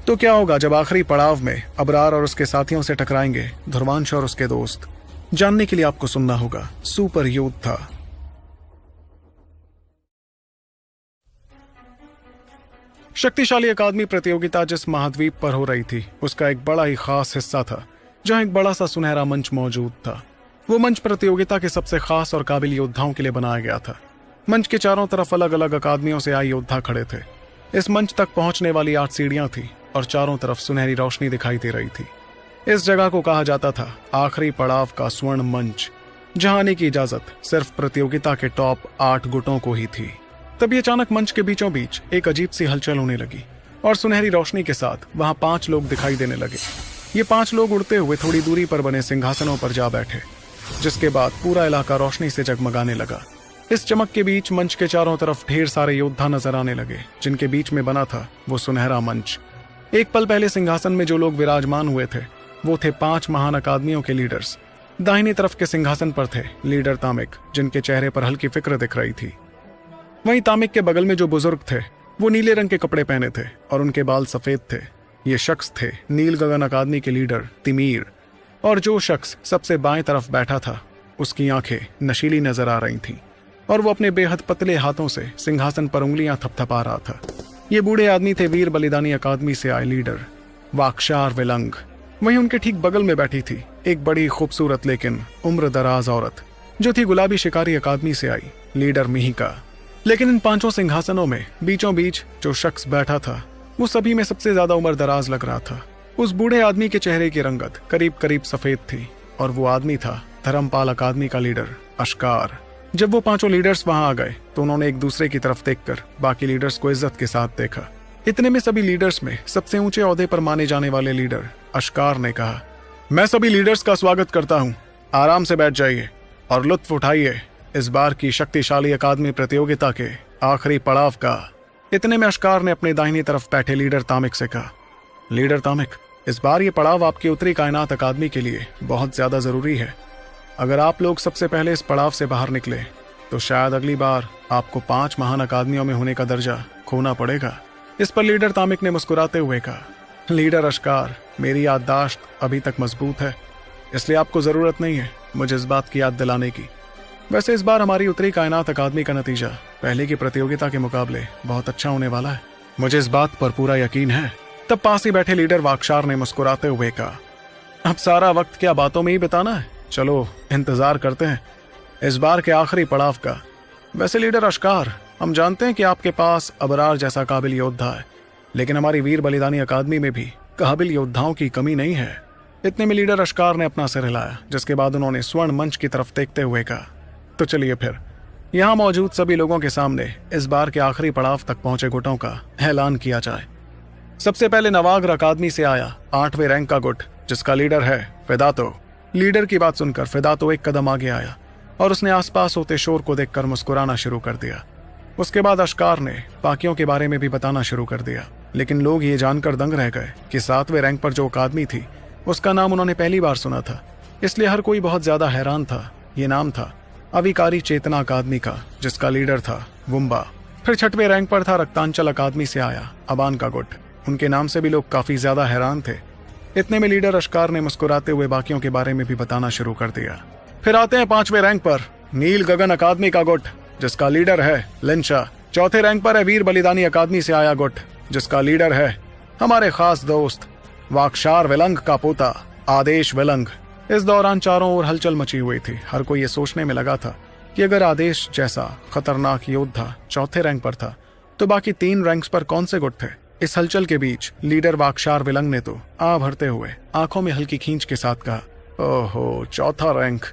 तो क्या होगा जब आखिरी पड़ाव में अबरार और उसके साथियों से टकराएंगे ध्रुवांश और उसके दोस्त? जानने के लिए आपको सुनना होगा सुपर योद्धा। शक्तिशाली अकादमी प्रतियोगिता जिस महाद्वीप पर हो रही थी, उसका एक बड़ा ही खास हिस्सा था, जहां एक बड़ा सा सुनहरा मंच मौजूद था। वो मंच प्रतियोगिता के सबसे खास और काबिल योद्धाओं के लिए बनाया गया था। मंच के चारों तरफ अलग अलग अकादमियों से आए योद्धा खड़े थे। इस मंच तक पहुंचने वाली 8 सीढ़ियां थी और चारों तरफ सुनहरी रोशनी दिखाई दे रही थी। इस जगह को कहा जाता था आखिरी पड़ाव का स्वर्ण मंच, जहां आने की इजाजत सिर्फ प्रतियोगिता के टॉप 8 गुटों को ही थी। तभी अचानक मंच के बीचों बीच एक अजीब सी हलचल होने लगी और सुनहरी रोशनी के साथ वहां 5 लोग दिखाई देने लगे। ये 5 लोग उड़ते हुए थोड़ी दूरी पर बने सिंहासनों पर जा बैठे, जिसके बाद पूरा इलाका रोशनी से जगमगाने लगा। इस चमक के बीच मंच के चारों तरफ ढेर सारे योद्धा नजर आने लगे, जिनके बीच में बना था वो सुनहरा मंच। एक पल पहले सिंहासन में जो लोग विराजमान हुए थे, वो थे 5 महान अकादमियों के लीडर्स। दाहिनी तरफ के सिंहासन पर थे लीडर तामिक, जिनके चेहरे पर हल्की फिक्र दिख रही थी। वहीं तामिक के बगल में जो बुजुर्ग थे, वो नीले रंग के कपड़े पहने थे और उनके बाल सफेद थे। ये शख्स थे नील गगन अकादमी के लीडर तिमीर। और जो शख्स सबसे बाएं तरफ बैठा था, उसकी आंखें नशीली नजर आ रही थीं और वो अपने बेहद पतले हाथों से सिंहासन पर उंगलियां थपथपा रहा था। ये बूढ़े आदमी थे वीर बलिदानी अकादमी से आए लीडर वाकशार विलंग। वहीं उनके ठीक बगल में बैठी थी एक बड़ी खूबसूरत लेकिन उम्र दराज औरत, जो थी गुलाबी शिकारी अकादमी से आई लीडर मिहिका। लेकिन इन 5 सिंहासनों में बीचों बीच जो शख्स बैठा था, वो सभी में सबसे ज्यादा उम्र दराज लग रहा था। उस बूढ़े आदमी के चेहरे की रंगत करीब करीब सफेद थी और वो आदमी था धर्मपाल अकादमी का लीडर अश्कार। जब वो 5 लीडर्स वहां आ गए, तो उन्होंने एक दूसरे की तरफ देखकर बाकी लीडर्स को इज्जत के साथ देखा। इतने में सभी लीडर्स में सबसे ऊंचे ओहदे पर माने जाने वाले लीडर अश्कार ने कहा, मैं सभी लीडर्स का स्वागत करता हूं। आराम से बैठ जाइए और लुत्फ उठाइए इस बार की शक्तिशाली अकादमी प्रतियोगिता के आखिरी पड़ाव का। इतने में अश्कार ने अपने दाहिनी तरफ बैठे लीडर तामिक से कहा, लीडर तामिक, इस बार ये पड़ाव आपकी उत्तरी कायनात अकादमी के लिए बहुत ज्यादा जरूरी है। अगर आप लोग सबसे पहले इस पड़ाव से बाहर निकले, तो शायद अगली बार आपको 5 महान अकादमियों में होने का दर्जा खोना पड़ेगा। इस पर लीडर तामिक ने मुस्कुराते हुए कहा, लीडर अश्कार, मेरी याददाश्त अभी तक मजबूत है, इसलिए आपको जरूरत नहीं है मुझे इस बात की याद दिलाने की। वैसे इस बार हमारी उत्तरी कायनात अकादमी का नतीजा पहले की प्रतियोगिता के मुकाबले बहुत अच्छा होने वाला है, मुझे इस बात पर पूरा यकीन है। तब पास ही बैठे लीडर वाकशार ने मुस्कुराते हुए कहा, अब सारा वक्त क्या बातों में ही बिताना है? चलो इंतजार करते हैं इस बार के आखिरी पड़ाव का। वैसे लीडर अश्कार, हम जानते हैं कि आपके पास अबरार जैसा काबिल योद्धा है, लेकिन हमारी वीर बलिदानी अकादमी में भी काबिल योद्धाओं की कमी नहीं है। इतने में लीडर अश्कार ने अपना सिर हिलाया, जिसके बाद उन्होंने स्वर्ण मंच की तरफ देखते हुए कहा, तो चलिए फिर यहाँ मौजूद सभी लोगों के सामने इस बार के आखिरी पड़ाव तक पहुंचे गुटों का ऐलान किया जाए। सबसे पहले नवाग्र अकादमी से आया 8वें रैंक का गुट, जिसका लीडर है फिदातो। लीडर की बात सुनकर फिदातो एक कदम आगे आया और उसने आसपास होते शोर को देखकर मुस्कुराना शुरू कर दिया। उसके बाद अश्कार ने बाकियों के बारे में भी बताना शुरू कर दिया, लेकिन लोग ये जानकर दंग रह गए कि 7वें रैंक पर जो अकादमी थी, उसका नाम उन्होंने पहली बार सुना था, इसलिए हर कोई बहुत ज्यादा हैरान था। ये नाम था अविकारी चेतना अकादमी का, जिसका लीडर था वुम्बा। फिर 6वें रैंक पर था रक्तांचल अकादमी से आया अबान का गुट। उनके नाम से भी लोग काफी ज्यादा हैरान थे। इतने में लीडर अश्कार ने मुस्कुराते हुए बाकियों के बारे में भी बताना शुरू कर दिया। फिर आते हैं 5वें रैंक पर नील गगन अकादमी का गुट, जिसका लीडर है लिंचा। चौथे रैंक पर है वीर बलिदानी अकादमी से आया गुट, जिसका लीडर है हमारे खास दोस्त वाकशार विलंग का पोता आदेश विलंग। इस दौरान चारों ओर हलचल मची हुई थी। हर कोई ये सोचने में लगा था कि अगर आदेश जैसा खतरनाक योद्धा चौथे रैंक पर था तो बाकी 3 रैंक्स पर कौन से गुट थे। इस हलचल के बीच लीडर वाकशार विलंग ने तो आ भरते हुए आंखों में हल्की खींच के साथ कहा, ओहो चौथा रैंक,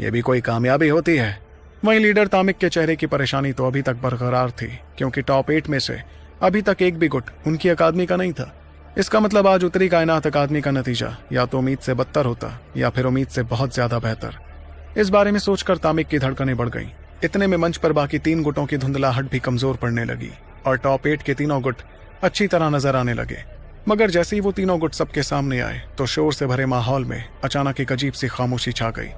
ये भी कोई कामयाबी होती है। वहीं लीडर तामिक के चेहरे की परेशानी तो अभी तक बरकरार थी, क्योंकि टॉप 8 में से अभी तक एक भी गुट उनकी अकादमी का नहीं था। इसका मतलब आज उत्तरी कायनात अकादमी का नतीजा या तो उम्मीद से बदतर होता या फिर उम्मीद से बहुत ज्यादा बेहतर। इस बारे में सोचकर तामिक की धड़कनें बढ़ गईं। इतने में मंच पर बाकी 3 गुटों की धुंधलाहट भी कमजोर पड़ने लगी और टॉप 8 के तीनों गुट अच्छी तरह नजर आने लगे। मगर जैसे ही वो तीनों गुट सबके सामने आए तो शोर से भरे माहौल में अचानक एक अजीब सी खामोशी छा गई।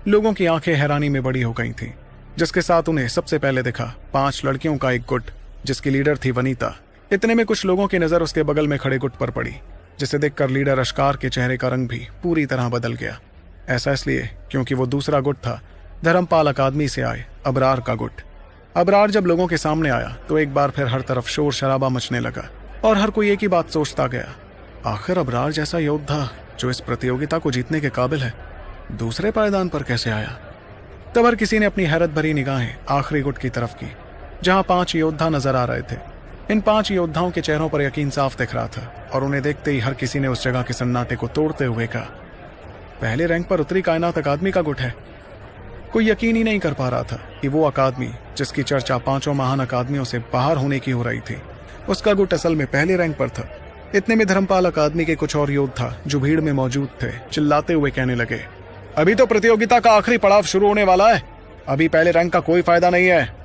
लोगों की आंखें हैरानी में बड़ी हो गई थीं, जिसके साथ उन्हें सबसे पहले दिखा 5 लड़कियों का एक गुट, जिसकी लीडर थी वनीता। इतने में कुछ लोगों की नजर उसके बगल में खड़े गुट पर पड़ी, जिसे देखकर लीडर अश्कार के चेहरे का रंग भी पूरी तरह बदल गया। ऐसा इसलिए क्योंकि वो दूसरा गुट था धर्मपाल अकादमी से आए अबरार का गुट। अबरार जब लोगों के सामने आया तो एक बार फिर हर तरफ शोर शराबा मचने लगा और हर कोई एक ही बात सोचता गया, आखिर अबरार जैसा योद्धा जो इस प्रतियोगिता को जीतने के काबिल है दूसरे पायदान पर कैसे आया। तब हर किसी ने अपनी हैरत भरी निगाहें आखिरी गुट की तरफ की, जहां 5 योद्धा नजर आ रहे थे। इन 5 योद्धाओं के चेहरों पर यकीन साफ दिख रहा था और उन्हें देखते ही हर किसी ने उस जगह के सन्नाटे को तोड़ते हुए कहा, पहले रैंक पर उत्तरी कायनात अकादमी का गुट है। कोई यकीन ही नहीं कर पा रहा था कि वो अकादमी जिसकी चर्चा 5 महान अकादमियों से बाहर होने की हो रही थी, उसका गुट असल में पहले रैंक पर था। इतने में धर्मपाल अकादमी के कुछ और योद्धा जो भीड़ में मौजूद थे चिल्लाते हुए कहने लगे, अभी तो प्रतियोगिता का आखिरी पड़ाव शुरू होने वाला है, अभी पहले रैंक का कोई फायदा नहीं है।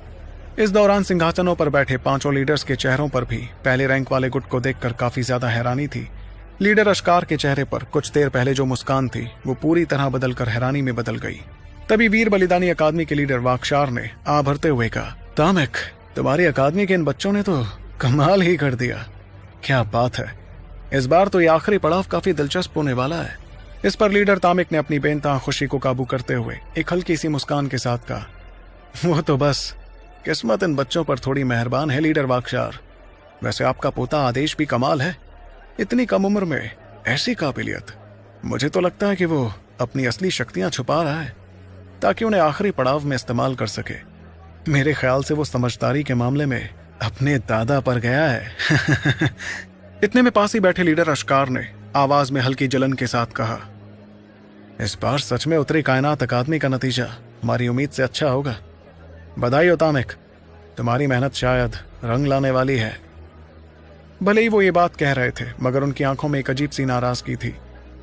इस दौरान सिंहासनों पर बैठे 5 लीडर्स के चेहरों पर भी पहले रैंक वाले गुट को देखकर काफी ज्यादा हैरानी थी। लीडर अश्कार के चेहरे पर कुछ देर पहले जो मुस्कान थी वो पूरी तरह बदलकर हैरानी में बदल गई। तभी वीर बलिदानी अकादमी के लीडर वाकशार ने आ भरते हुए कहा, तामिक, तुम्हारी अकादमी के इन बच्चों ने तो कमाल ही कर दिया। क्या बात है, इस बार तो ये आखिरी पड़ाव काफी दिलचस्प होने वाला है। इस पर लीडर तामिक ने अपनी बेनतहा खुशी को काबू करते हुए एक हल्की सी मुस्कान के साथ कहा, वो तो बस किस्मत इन बच्चों पर थोड़ी मेहरबान है लीडर वाकशार। वैसे आपका पोता आदेश भी कमाल है, इतनी कम उम्र में ऐसी काबिलियत। मुझे तो लगता है कि वो अपनी असली शक्तियां छुपा रहा है ताकि उन्हें आखिरी पड़ाव में इस्तेमाल कर सके। मेरे ख्याल से वो समझदारी के मामले में अपने दादा पर गया है। इतने में पास ही बैठे लीडर अश्कार ने आवाज में हल्की जलन के साथ कहा, इस बार सच में उत्तरी कायनात अकादमी का नतीजा हमारी उम्मीद से अच्छा होगा। बधाई हो तामिक, तुम्हारी मेहनत शायद रंग लाने वाली है। भले ही वो ये बात कह रहे थे मगर उनकी आंखों में एक अजीब सी नाराजगी थी।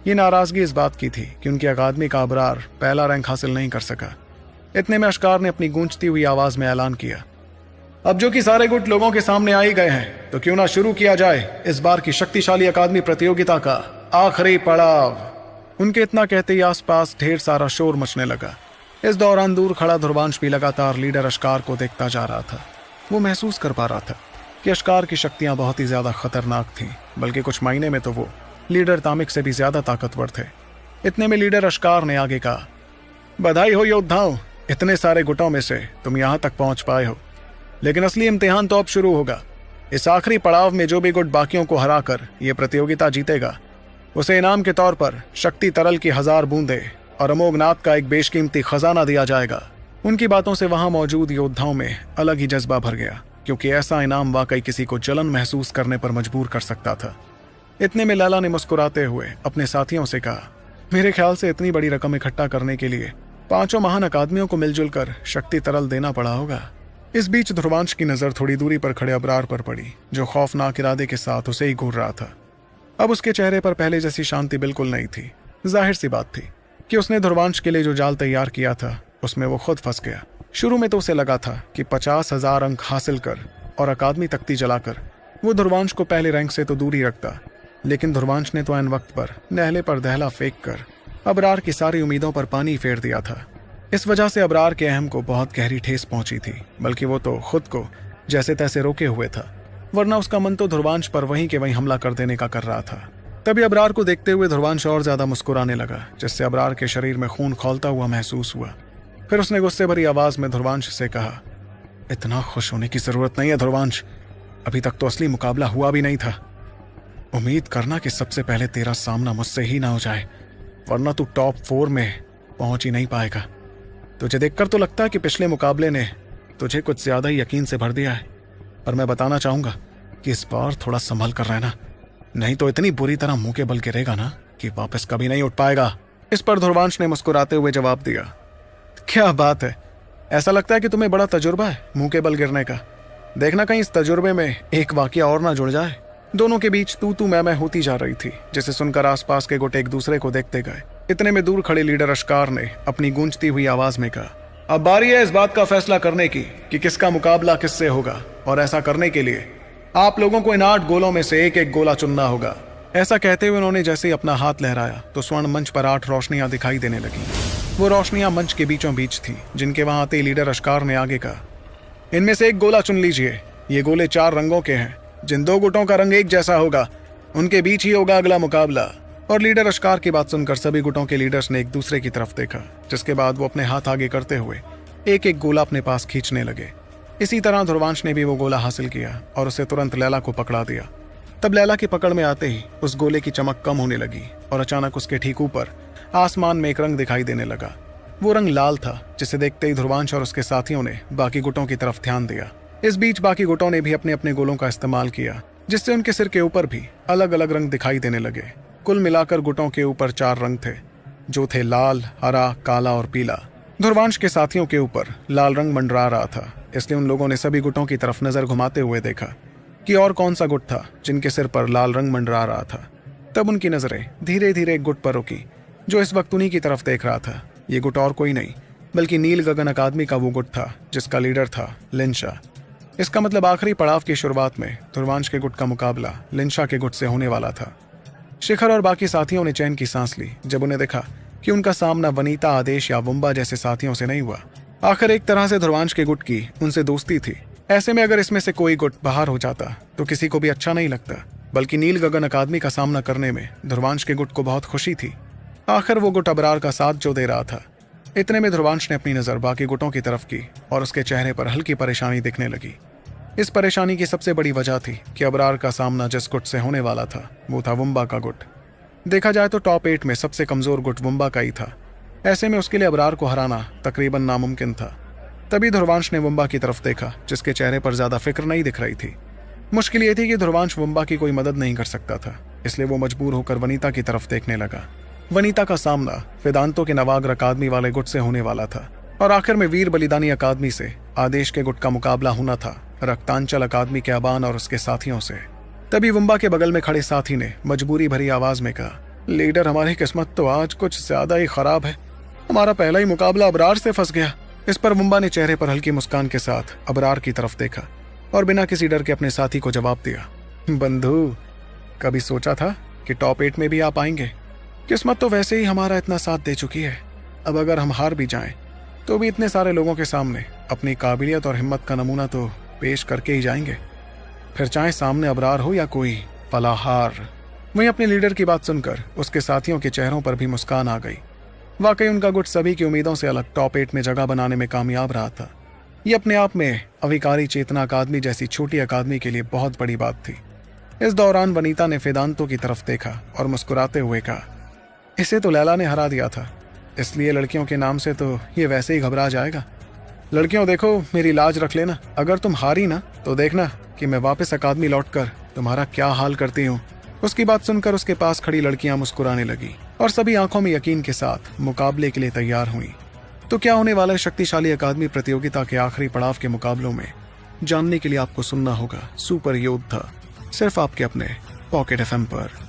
ये नाराजगी इस बात की थी कि उनकी अकादमी का अबरार पहला रैंक हासिल नहीं कर सका। इतने में अश्कार ने अपनी गूंजती हुई आवाज में ऐलान किया, अब जो कि सारे गुट लोगों के सामने आ ही गए हैं तो क्यों ना शुरू किया जाए इस बार की शक्तिशाली अकादमी प्रतियोगिता का आखिरी पड़ाव। उनके इतना कहते ही आसपास ढेर सारा शोर मचने लगा। इस दौरान दूर खड़ा ध्रुवांश भी लगातार लीडर अश्कार को देखता जा रहा था। वो महसूस कर पा रहा था कि अश्कार की शक्तियां बहुत ही ज्यादा खतरनाक थीं, बल्कि कुछ मायने में तो वो लीडर तामिक से भी ज्यादा ताकतवर थे। इतने में लीडर अश्कार ने आगे कहा, बधाई हो योद्धाओं, इतने सारे गुटों में से तुम यहां तक पहुंच पाए हो, लेकिन असली इम्तिहान तो अब शुरू होगा। इस आखिरी पड़ाव में जो भी गुट बाकियों को हराकर ये प्रतियोगिता जीतेगा उसे इनाम के तौर पर शक्ति तरल की 1000 बूंदे और अमोघनाथ का एक बेशकीमती खजाना दिया जाएगा। उनकी बातों से वहां मौजूद योद्धाओं में अलग ही जज्बा भर गया, क्योंकि ऐसा इनाम वाकई किसी को जलन महसूस करने पर मजबूर कर सकता था। इतने में लैला ने मुस्कुराते हुए अपने साथियों से कहा, मेरे ख्याल से इतनी बड़ी रकम इकट्ठा करने के लिए 5 महान अकादमियों को मिलजुल कर शक्ति तरल देना पड़ा होगा। इस बीच ध्रुवांश की नजर थोड़ी दूरी पर खड़े अबरार पर पड़ी, जो खौफनाक इरादे के साथ उसे ही घूर रहा था। अब उसके चेहरे पर पहले जैसी शांति बिल्कुल नहीं थी। जाहिर सी बात थी कि उसने ध्रुवांश के लिए जो जाल तैयार किया था उसमें वो खुद फंस गया। शुरू में तो उसे लगा था कि 50,000 अंक हासिल कर और अकादमी तख्ती जलाकर वो ध्रुवांश को पहले रैंक से तो दूर ही रखता, लेकिन ध्रुवांश ने तो ऐन वक्त पर नहले पर दहला फेंक कर अबरार की सारी उम्मीदों पर पानी फेर दिया था। इस वजह से अबरार के अहम को बहुत गहरी ठेस पहुंची थी, बल्कि वो तो खुद को जैसे तैसे रोके हुए था, वरना उसका मन तो ध्रुवांश पर वहीं के वहीं हमला कर देने का कर रहा था। तभी अबरार को देखते हुए ध्रुवांश और ज्यादा मुस्कुराने लगा, जिससे अबरार के शरीर में खून खौलता हुआ महसूस हुआ। फिर उसने गुस्से भरी आवाज में ध्रुवांश से कहा, इतना खुश होने की जरूरत नहीं है ध्रुवांश, अभी तक तो असली मुकाबला हुआ भी नहीं था। उम्मीद करना कि सबसे पहले तेरा सामना मुझसे ही ना हो जाए, वरना तू टॉप 4 में पहुंच ही नहीं पाएगा। तुझे देखकर तो लगता है कि पिछले मुकाबले ने तुझे कुछ ज्यादा ही यकीन से भर दिया है, पर मैं बताना चाहूंगा कि इस बार थोड़ा संभल कर रहना, नहीं तो इतनी बुरी तरह मुंह के बल गिरेगा ना कि वापस कभी नहीं उठ पाएगा। इस पर ध्रुवांश ने मुस्कुराते हुए जवाब दिया, क्या बात है, ऐसा लगता है कि तुम्हें बड़ा तजुर्बा है मुंह के बल गिरने का। देखना कहीं इस तजुर्बे में एक वाकया और ना जुड़ जाए। दोनों के बीच तू मैं होती जा रही थी, जिसे सुनकर आसपास के गुट एक दूसरे को देखते गए। इतने में दूर खड़े लीडर अश्कार ने अपनी गूंजती हुई आवाज में कहा, अब बारी है इस बात का फैसला करने की कि किसका मुकाबला किससे होगा, और ऐसा करने के लिए आप लोगों को इन 8 गोलों में से एक एक गोला चुनना होगा। ऐसा कहते हुए उन्होंने जैसे ही अपना हाथ लहराया तो स्वर्ण मंच पर 8 रोशनियां दिखाई देने लगी। वो रोशनियां मंच के बीचों बीच थी, जिनके वहां आते ही लीडर अश्कार ने आगे कहा, इनमें से एक गोला चुन लीजिए। ये गोले 4 रंगों के हैं। जिन 2 गुटों का रंग एक जैसा होगा उनके बीच ही होगा अगला मुकाबला। और लीडर अश्कार की बात सुनकर सभी गुटों के लीडर्स ने एक दूसरे की तरफ देखा, जिसके बाद वो अपने हाथ आगे करते हुए एक एक गोला अपने पास खींचने लगे। इसी तरह ध्रुवांश ने भी वो गोला हासिल किया और उसे तुरंत लैला को पकड़ा दिया। तब लैला की पकड़ में आते ही उस गोले की चमक कम होने लगी और अचानक उसके ठीक ऊपर आसमान में एक रंग दिखाई देने लगा। वो रंग लाल था, जिसे देखते ही ध्रुवांश और उसके साथियों ने बाकी गुटों की तरफ ध्यान दिया। इस बीच बाकी गुटों ने भी अपने अपने गोलों का इस्तेमाल किया, जिससे उनके सिर के ऊपर भी अलग अलग रंग दिखाई देने लगे। कुल मिलाकर गुटों के ऊपर 4 रंग थे, जो थे लाल, हरा, काला और पीला। ध्रुवांश के साथियों के ऊपर लाल रंग मंडरा रहा था, इसलिए उन लोगों ने सभी गुटों की तरफ नजर घुमाते हुए देखा कि और कौन सा गुट था जिनके सिर पर लाल रंग मंडरा रहा था। तब उनकी नजरें धीरे धीरे एक गुट पर रुकी, जो इस वक्त उन्हीं की तरफ देख रहा था। ये गुट और कोई नहीं बल्कि नील गगन अकादमी का वो गुट था, जिसका लीडर था लिंशा। इसका मतलब आखिरी पड़ाव की शुरुआत में ध्रुवांश के गुट का मुकाबला लिंशा के गुट से होने वाला था। शिखर और बाकी साथियों ने चैन की सांस ली जब उन्हें देखा कि उनका सामना वनीता, आदेश या वुम्बा जैसे साथियों से नहीं हुआ। आखिर एक तरह से ध्रुवांश के गुट की उनसे दोस्ती थी। ऐसे में अगर इसमें से कोई गुट बाहर हो जाता तो किसी को भी अच्छा नहीं लगता, बल्कि नील गगन अकादमी का सामना करने में ध्रुवांश के गुट को बहुत खुशी थी। आखिर वो गुट अबरार का साथ जो दे रहा था। इतने में ध्रुवांश ने अपनी नजर बाकी गुटों की तरफ की और उसके चेहरे पर हल्की परेशानी दिखने लगी। इस परेशानी की सबसे बड़ी वजह थी कि अबरार का सामना जिस गुट से होने वाला था वो था वुम्बा का गुट। देखा जाए तो टॉप 8 में सबसे कमजोर गुट वुम्बा का ही था। ऐसे में उसके लिए अबरार को हराना तकरीबन नामुमकिन था। तभी ध्रुवांश ने वुम्बा की तरफ देखा, जिसके चेहरे पर ज्यादा फिक्र नहीं दिख रही थी। मुश्किल ये थी कि ध्रुवांश वुम्बा की कोई मदद नहीं कर सकता था, इसलिए वो मजबूर होकर वनीता की तरफ देखने लगा। वनीता का सामना वेदांतों के नवाग्र अकादमी वाले गुट से होने वाला था और आखिर में वीर बलिदानी अकादमी से आदेश के गुट का मुकाबला होना था रक्तांचल अकादमी के अबान और उसके साथियों से। तभी वुम्बा के बगल में खड़े साथी ने मजबूरी भरी आवाज में कहा, लीडर, हमारी किस्मत तो आज कुछ ज्यादा ही खराब है। हमारा पहला ही मुकाबला अबरार से फंस गया। इस पर वुम्बा ने चेहरे पर हल्की मुस्कान के साथ अबरार की तरफ देखा और बिना किसी डर के अपने साथी को जवाब दिया, बंधु, कभी सोचा था कि टॉप 8 में भी आप आएंगे? किस्मत तो वैसे ही हमारा इतना साथ दे चुकी है। अब अगर हम हार भी जाएं तो भी इतने सारे लोगों के सामने अपनी काबिलियत और हिम्मत का नमूना तो पेश करके ही जाएंगे, फिर चाहे सामने अबरार हो या कोई फलाहार। वहीं अपने लीडर की बात सुनकर उसके साथियों के चेहरों पर भी मुस्कान आ गई। वाकई उनका गुट सभी की उम्मीदों से अलग टॉप 8 में जगह बनाने में कामयाब रहा था। ये अपने आप में अविकारी चेतना अकादमी जैसी छोटी अकादमी के लिए बहुत बड़ी बात थी। इस दौरान वनीता ने वेदांतों की तरफ देखा और मुस्कुराते हुए कहा, इसे तो लैला ने हरा दिया था, इसलिए लड़कियों के नाम से तो ये वैसे ही घबरा जाएगा। लड़कियों, देखो, मेरी लाज रख लेना। अगर तुम हारी ना तो देखना कि मैं वापस अकादमी लौटकर तुम्हारा क्या हाल करती हूँ। उसकी बात सुनकर उसके पास खड़ी लड़कियां मुस्कुराने लगी और सभी आंखों में यकीन के साथ मुकाबले के लिए तैयार हुई। तो क्या होने वाला है शक्तिशाली अकादमी प्रतियोगिता के आखिरी पड़ाव के मुकाबलों में, जानने के लिए आपको सुनना होगा सुपर योद्धा, सिर्फ आपके अपने पॉकेट FM पर।